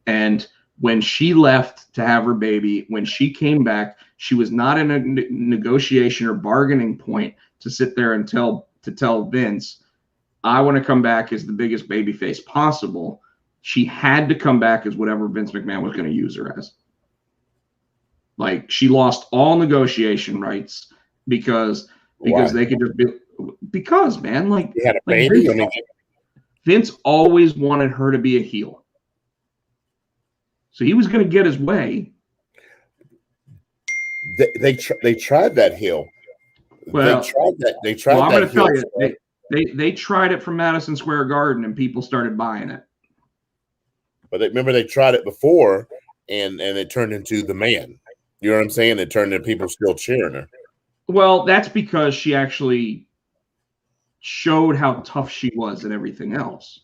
And when she left to have her baby, when she came back, she was not in a negotiation or bargaining point to sit there and tell Vince, I want to come back as the biggest babyface possible. She had to come back as whatever Vince McMahon was going to use her as. Like, she lost all negotiation rights because they could just be, because, man, like, they had a baby. Vince always wanted her to be a heel. So he was going to get his way. They tried that heel. Well, they tried that. I'm going to tell you, they tried it from Madison Square Garden and people started buying it. But remember, they tried it before and it turned into the man. You know what I'm saying? It turned into people still cheering her. Well, that's because she actually showed how tough she was and everything else.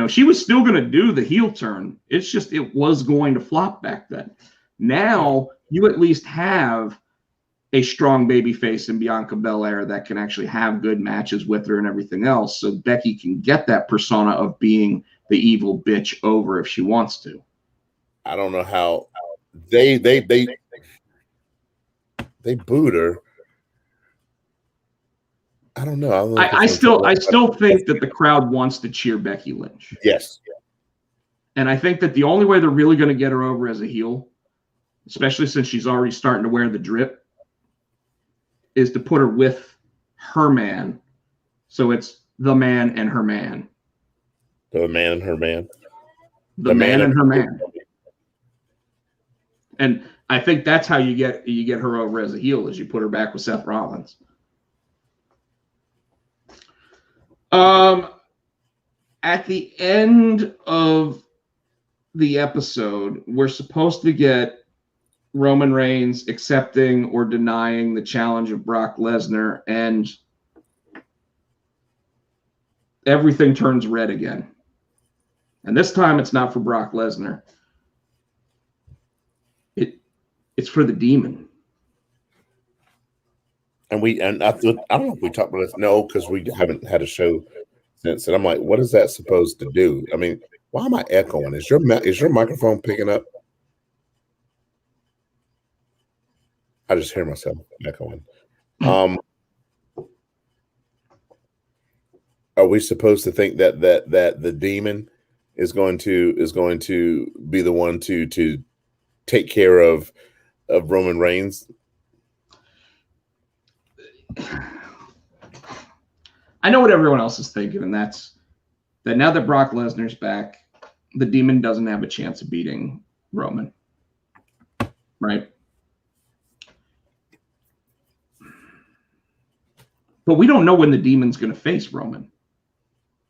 She was still going to do the heel turn. It's just it was going to flop back then. Now you at least have a strong baby face in Bianca Belair that can actually have good matches with her and everything else. So Becky can get that persona of being the evil bitch over if she wants to. I don't know how they booed her. I don't know. I still think that the crowd wants to cheer Becky Lynch. Yes. And I think that the only way they're really going to get her over as a heel, especially since she's already starting to wear the drip, is to put her with her man. So it's the man and her man. The man and her man. The man and her man. And I think that's how you get her over as a heel, is you put her back with Seth Rollins. At the end of the episode, we're supposed to get Roman Reigns accepting or denying the challenge of Brock Lesnar, and everything turns red again. And this time it's not for Brock Lesnar. It's for the Demon. And I don't know if we talked about this. No, because we haven't had a show since. And I'm like, what is that supposed to do? I mean, why am I echoing? Is your microphone picking up? I just hear myself echoing. Are we supposed to think that the Demon is going to be the one to take care of Roman Reigns? I know what everyone else is thinking, and that's that now that Brock Lesnar's back, the Demon doesn't have a chance of beating Roman. Right? But we don't know when the Demon's going to face Roman.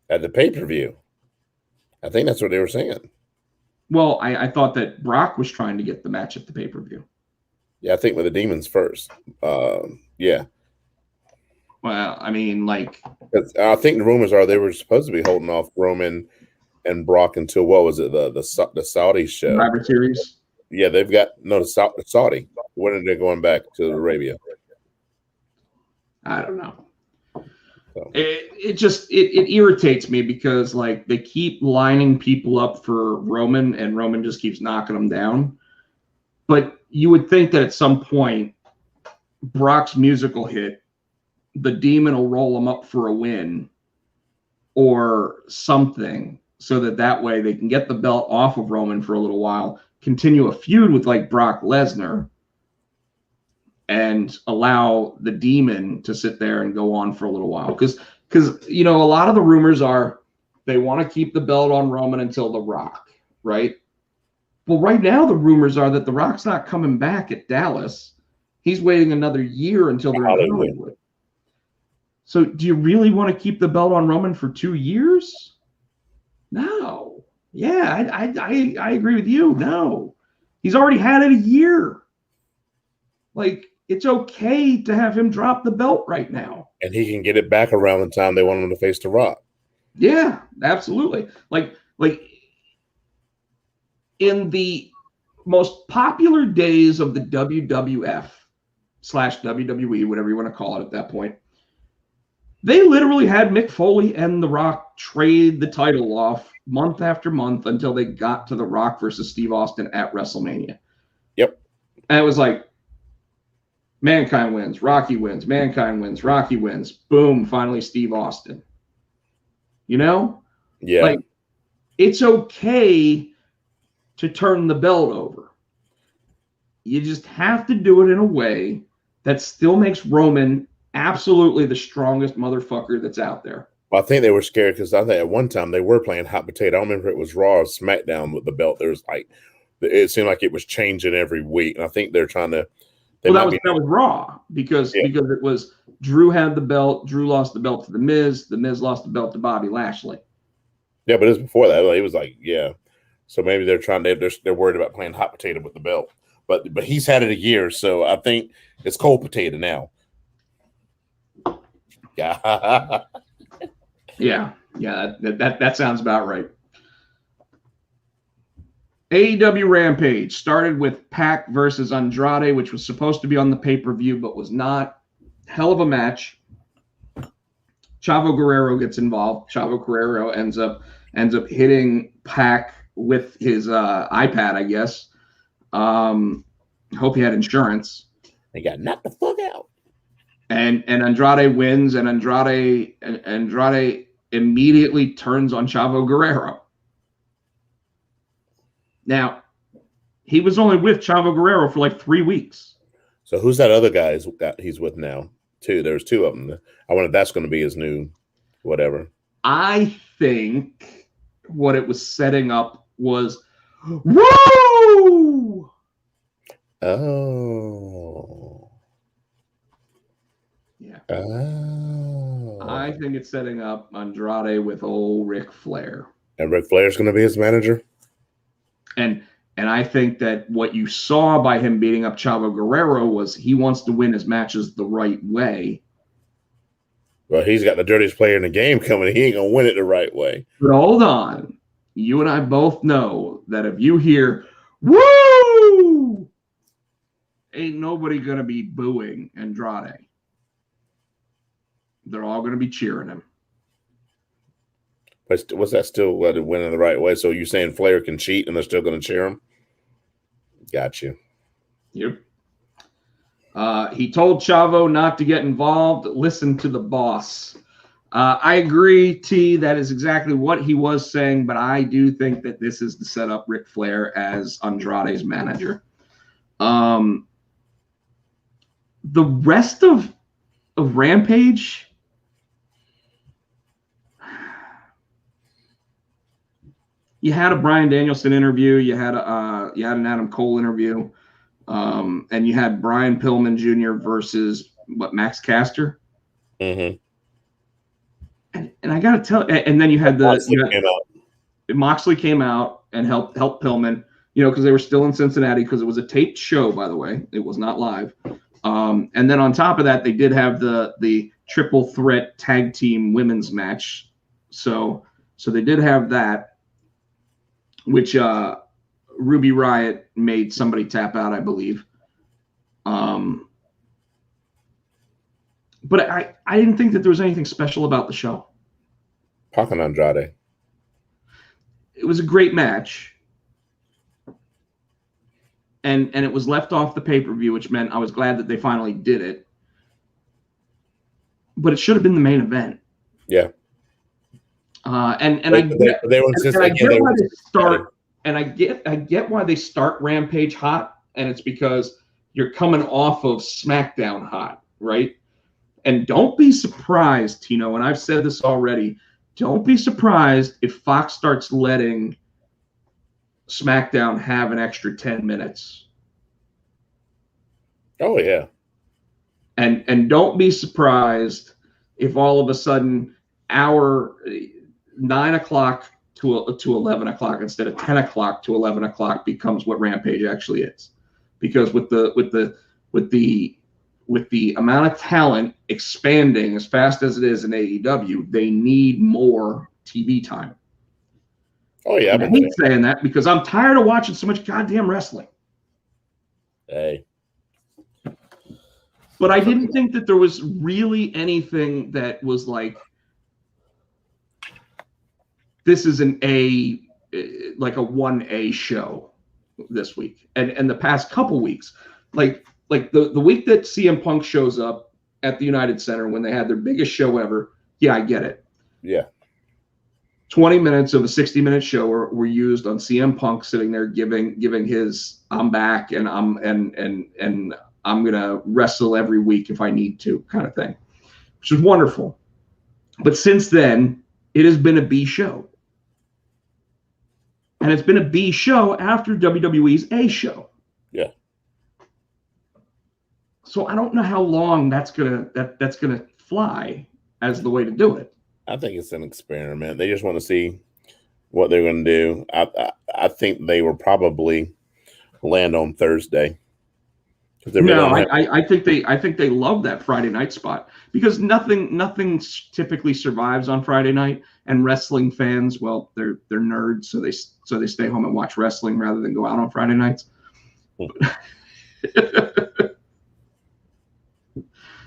At the pay-per-view. I think that's what they were saying. Well, I thought that Brock was trying to get the match at the pay-per-view. Yeah, I think with the Demons first. Yeah. Well, I mean, I think the rumors are they were supposed to be holding off Roman and Brock until, what was it, the Saudi show? Survivor Series. Yeah, they've got the Saudi. When are they going back to Arabia? I don't know. So. It irritates me because they keep lining people up for Roman, and Roman just keeps knocking them down. But you would think that at some point, Brock's musical hit, the Demon will roll him up for a win or something, so that way they can get the belt off of Roman for a little while, continue a feud with Brock Lesnar, and allow the Demon to sit there and go on for a little while. Because a lot of the rumors are they want to keep the belt on Roman until The Rock, right? Well, right now the rumors are that The Rock's not coming back at Dallas. He's waiting another year until they're in Hollywood. So do you really want to keep the belt on Roman for 2 years? No. Yeah, I agree with you. No. He's already had it a year. It's okay to have him drop the belt right now. And he can get it back around the time they want him to face The Rock. Yeah, absolutely. In the most popular days of the WWF/WWE, whatever you want to call it at that point, they literally had Mick Foley and The Rock trade the title off month after month until they got to The Rock versus Steve Austin at WrestleMania. Yep. And it was Mankind wins, Rocky wins, Mankind wins, Rocky wins. Boom, finally Steve Austin. Yeah. It's okay to turn the belt over. You just have to do it in a way that still makes Roman absolutely the strongest motherfucker that's out there. Well, I think they were scared because I think at one time they were playing hot potato. I don't remember if it was Raw or SmackDown with the belt. There was it seemed like it was changing every week. And I think they're trying to. That was Raw because it was Drew had the belt. Drew lost the belt to The Miz. The Miz lost the belt to Bobby Lashley. Yeah, but it was before that. It was So maybe they're they're worried about playing hot potato with the belt. But he's had it a year, so I think it's cold potato now. Yeah. Yeah, that sounds about right. AEW Rampage started with Pac versus Andrade, which was supposed to be on the pay-per-view, but was not. Hell of a match. Chavo Guerrero gets involved. Chavo Guerrero ends up hitting Pac with his iPad, I guess. Hope he had insurance. They got knocked the fuck out. And Andrade wins, and Andrade immediately turns on Chavo Guerrero. Now, he was only with Chavo Guerrero for like 3 weeks. So who's that other guy he's with now? There's two of them. I wonder if that's going to be his new whatever. I think what it was setting up was, woo! Oh. Yeah. Oh. I think it's setting up Andrade with old Ric Flair. And Ric Flair's going to be his manager? And I think that what you saw by him beating up Chavo Guerrero was he wants to win his matches the right way. Well, he's got the dirtiest player in the game coming. He ain't going to win it the right way. But hold on. You and I both know that if you hear, woo, ain't nobody going to be booing Andrade. They're all going to be cheering him. But what's that still winning the right way? So you're saying Flair can cheat and they're still going to cheer him? Got you. Yep. He told Chavo not to get involved. Listen to the boss. I agree, T. That is exactly what he was saying, but I do think that this is to set up Ric Flair as Andrade's manager. The rest of Rampage, you had a Bryan Danielson interview, you had an Adam Cole interview, and you had Brian Pillman Jr. versus Max Caster. Mm-hmm. And I gotta tell, and then you had Moxley came out and helped Pillman, because they were still in Cincinnati, because it was a taped show, by the way, it was not live. And then on top of that, they did have the triple threat tag team women's match, so they did have that, which Ruby Riott made somebody tap out, I believe. But I didn't think that there was anything special about the show. Pac and Andrade. It was a great match. And it was left off the pay-per-view, which meant I was glad that they finally did it. But it should have been the main event. Yeah. I get why they start Rampage hot, and it's because you're coming off of SmackDown hot, right? And don't be surprised, Tino, and I've said this already, don't be surprised if Fox starts letting SmackDown have an extra 10 minutes. Oh, yeah. And don't be surprised if all of a sudden our 9 o'clock to 11 o'clock instead of 10 o'clock to 11 o'clock becomes what Rampage actually is. Because with the amount of talent expanding as fast as it is in AEW, they need more TV time. Oh, yeah. I hate saying that because I'm tired of watching so much goddamn wrestling. Hey. But I didn't think that there was really anything that was like, this is a 1A show this week. And the past couple weeks, like the week that CM Punk shows up at the United Center when they had their biggest show ever, yeah, I get it. Yeah. 20 minutes of a 60-minute show were used on CM Punk sitting there giving his I'm back and I'm gonna wrestle every week if I need to kind of thing, which is wonderful. But since then, it has been a B show. And it's been a B show after WWE's A show. Yeah. So I don't know how long that's gonna fly as the way to do it. I think it's an experiment. They just want to see what they're going to do. I think they will probably land on Thursday No, I think they love that Friday night spot because nothing typically survives on Friday night, and wrestling fans, well, they're nerds, so they stay home and watch wrestling rather than go out on Friday nights.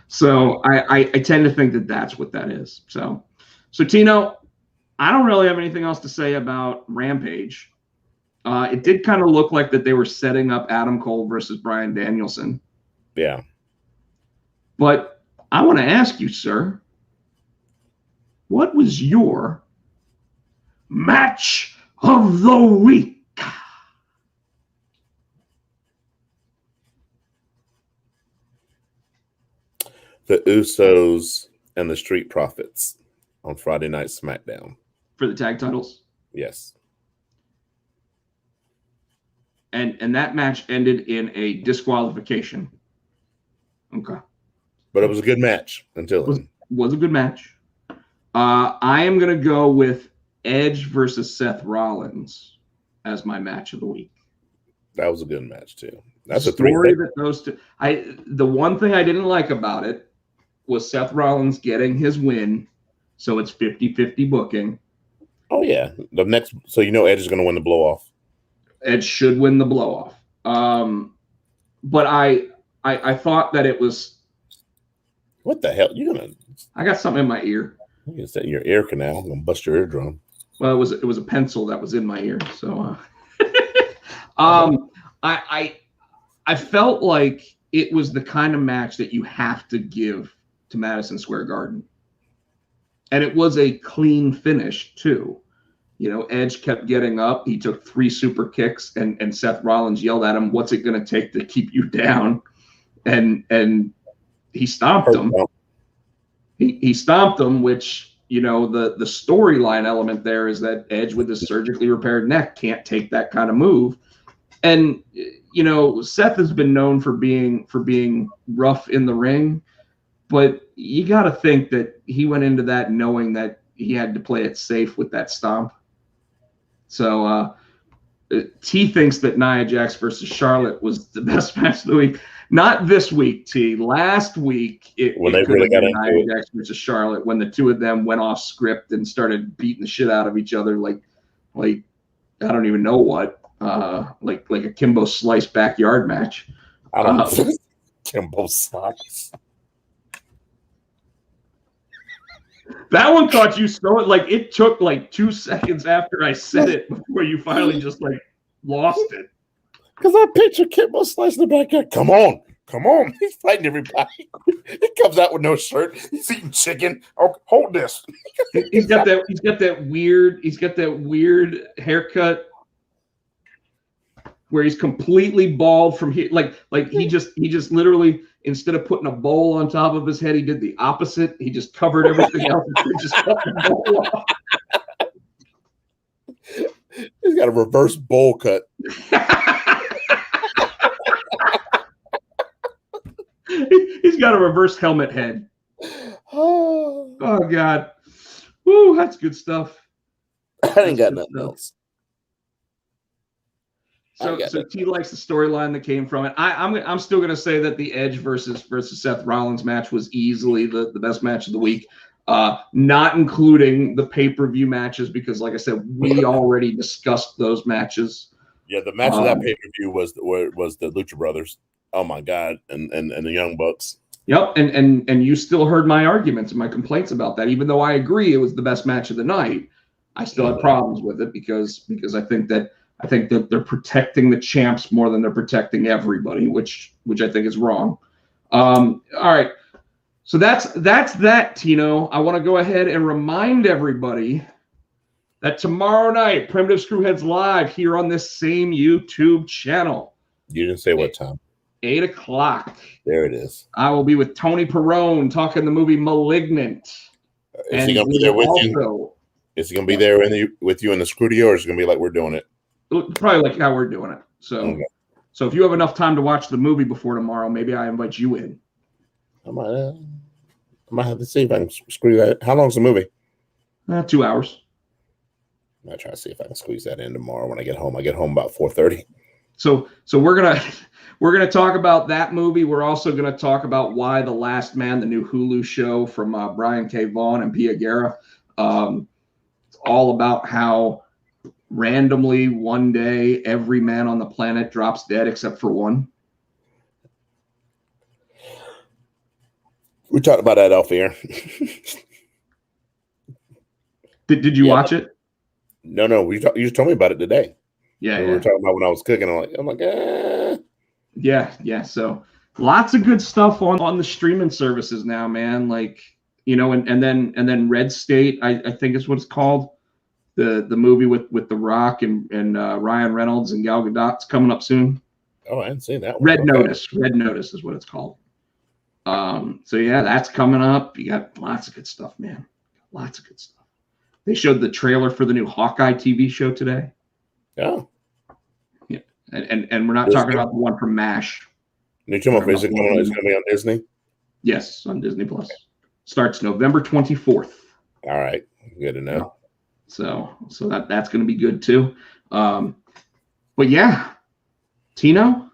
So I tend to think that that's what that is. So Tino, I don't really have anything else to say about Rampage. It did kind of look like that they were setting up Adam Cole versus Bryan Danielson. Yeah. But I want to ask you, sir, what was your match of the week? The Usos and the Street Profits on Friday Night SmackDown. For the tag titles? Yes. And that match ended in a disqualification. Okay. But it was a good match until it was a good match. I am going to go with Edge versus Seth Rollins as my match of the week. That was a good match too. That's a story that those two. The one thing I didn't like about it was Seth Rollins getting his win, so it's 50-50 booking. Oh yeah, the next. So Edge is going to win the blow off. Edge should win the blow off. But I thought that it was. What the hell? I got something in my ear. You can set your ear canal. I'm gonna bust your eardrum. Well, it was a pencil that was in my ear. So, I felt like it was the kind of match that you have to give to Madison Square Garden, and it was a clean finish too. Edge kept getting up. He took 3 super kicks, and Seth Rollins yelled at him, "What's it going to take to keep you down?" And he stomped him. He stomped him, which, the storyline element there is that Edge with his surgically repaired neck can't take that kind of move. And, Seth has been known for being rough in the ring, but you got to think that he went into that knowing that he had to play it safe with that stomp. So T thinks that Nia Jax versus Charlotte was the best match of the week. Not this week, T. Last week, it could have been Nia Jax versus Charlotte when the two of them went off script and started beating the shit out of each other like I don't even know what, like a Kimbo Slice backyard match. I don't know. Kimbo Slice. That one caught you so it took 2 seconds after I said it before you finally just lost it. Because I picture Kimbo Slice in the backyard. Come on. He's fighting everybody. He comes out with no shirt. He's eating chicken. Oh, hold this. He's got that weird haircut where he's completely bald from here. He just literally, instead of putting a bowl on top of his head, he did the opposite. He just covered everything else and just cut the bowl off. He's got a reverse bowl cut. He's got a reverse helmet head. Oh God. Woo, that's good stuff. I ain't got nothing else. So T likes the storyline that came from it. I'm still going to say that the Edge versus Seth Rollins match was easily the best match of the week, not including the pay-per-view matches because, like I said, we already discussed those matches. Yeah, the match of that pay-per-view was the Lucha Brothers. Oh my God, and the Young Bucks. Yep, and you still heard my arguments and my complaints about that, even though I agree it was the best match of the night. I still had problems with it because I think that they're protecting the champs more than they're protecting everybody, which I think is wrong. All right. So that's that, Tino. I want to go ahead and remind everybody that tomorrow night, Primitive Screwheads Live here on this same YouTube channel. You didn't say what time. 8 o'clock. There it is. I will be with Tony Perrone talking the movie Malignant. Is he going to be there with you? Is he going to be there with you in the studio, or is it going to be like we're doing it? Probably like how we're doing it. So if you have enough time to watch the movie before tomorrow, maybe I invite you in. I might have to see if I can squeeze that. How long's the movie? 2 hours. I'll try to see if I can squeeze that in tomorrow when I get home. I get home about 4:30. So we're gonna talk about that movie. We're also gonna talk about Why the Last Man, the new Hulu show from Brian K. Vaughan and Pia Guerra. It's all about how randomly one day every man on the planet drops dead except for one. We talked about that off air. Did you watch it? No. You just told me about it today. Yeah, we were talking about when I was cooking. I'm like, Yeah. So lots of good stuff on the streaming services now, man. Like, you know, and then Red State, I think is what it's called. The movie with The Rock and Ryan Reynolds and Gal Gadot's coming up soon. Oh, I hadn't seen that one. Red Notice. Red Notice is what it's called. So yeah, that's coming up. You got lots of good stuff, man. Lots of good stuff. They showed the trailer for the new Hawkeye TV show today. Oh. Yeah. And we're not talking about the one from MASH. Is it going to be on Disney? Yes, on Disney Plus. Starts November 24th. All right. Good to know. So that's going to be good too. But yeah, Tino,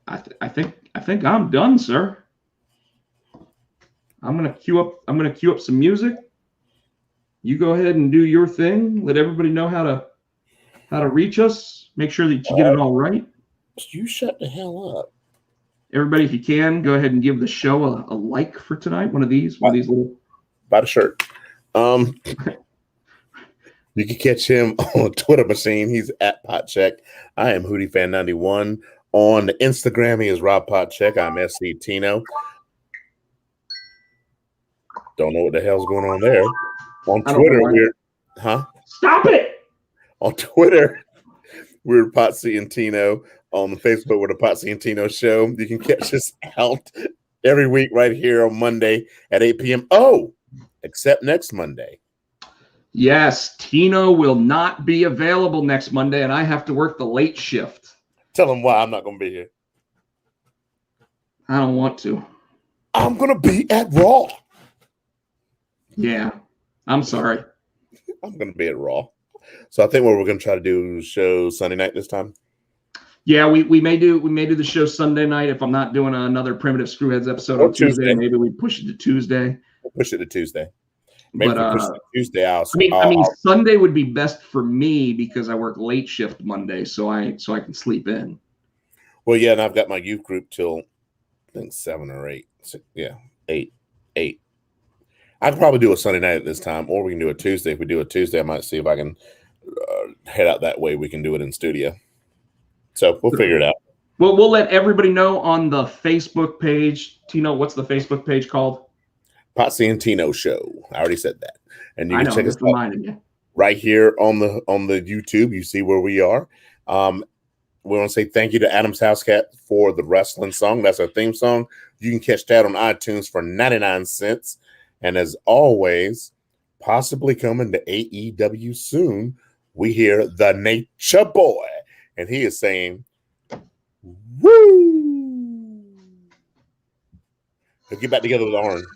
I think I'm done, sir. I'm gonna queue up some music. You go ahead and do your thing. Let everybody know how to reach us. Make sure that you get it all right. You shut the hell up. Everybody, if you can, go ahead and give the show a like for tonight. One of these little. Buy the shirt. You can catch him on Twitter machine. He's at Potcheck. I am HootieFan91. On Instagram, he is Rob Potcheck. I'm SC Tino. Don't know what the hell's going on there. On Twitter, Stop it! On Twitter, we're Potsy and Tino. On the Facebook, we're the Potsy and Tino Show. You can catch us out every week right here on Monday at 8 p.m. Oh, except next Monday. Yes, Tino will not be available next Monday, and I have to work the late shift. Tell him why I'm not going to be here. I don't want to. I'm going to be at Raw. Yeah, I'm sorry. I'm going to be at Raw. So I think what we're going to try to do is show Sunday night this time. Yeah, we may do the show Sunday night. If I'm not doing another Primitive Screwheads episode on Tuesday, maybe we push it to Tuesday. We'll push it to Tuesday. Maybe But push it to Tuesday. I mean, Sunday would be best for me because I work late shift Monday, so I can sleep in. Well, yeah, and I've got my youth group till I think 7 or 8. Yeah, 8. I could probably do a Sunday night at this time, or we can do a Tuesday. If we do a Tuesday, I might see if I can head out that way. We can do it in studio. So we'll figure it out. Well, we'll let everybody know on the Facebook page. Tino, what's the Facebook page called? Potsy and Tino Show. I already said that. And you can check us out right here on the YouTube. You see where we are. We want to say thank you to Adam's House Cat for the wrestling song. That's our theme song. You can catch that on iTunes for 99 cents. And as always, possibly coming to AEW soon, we hear the Nature Boy. And he is saying, woo! He'll get back together with Orange.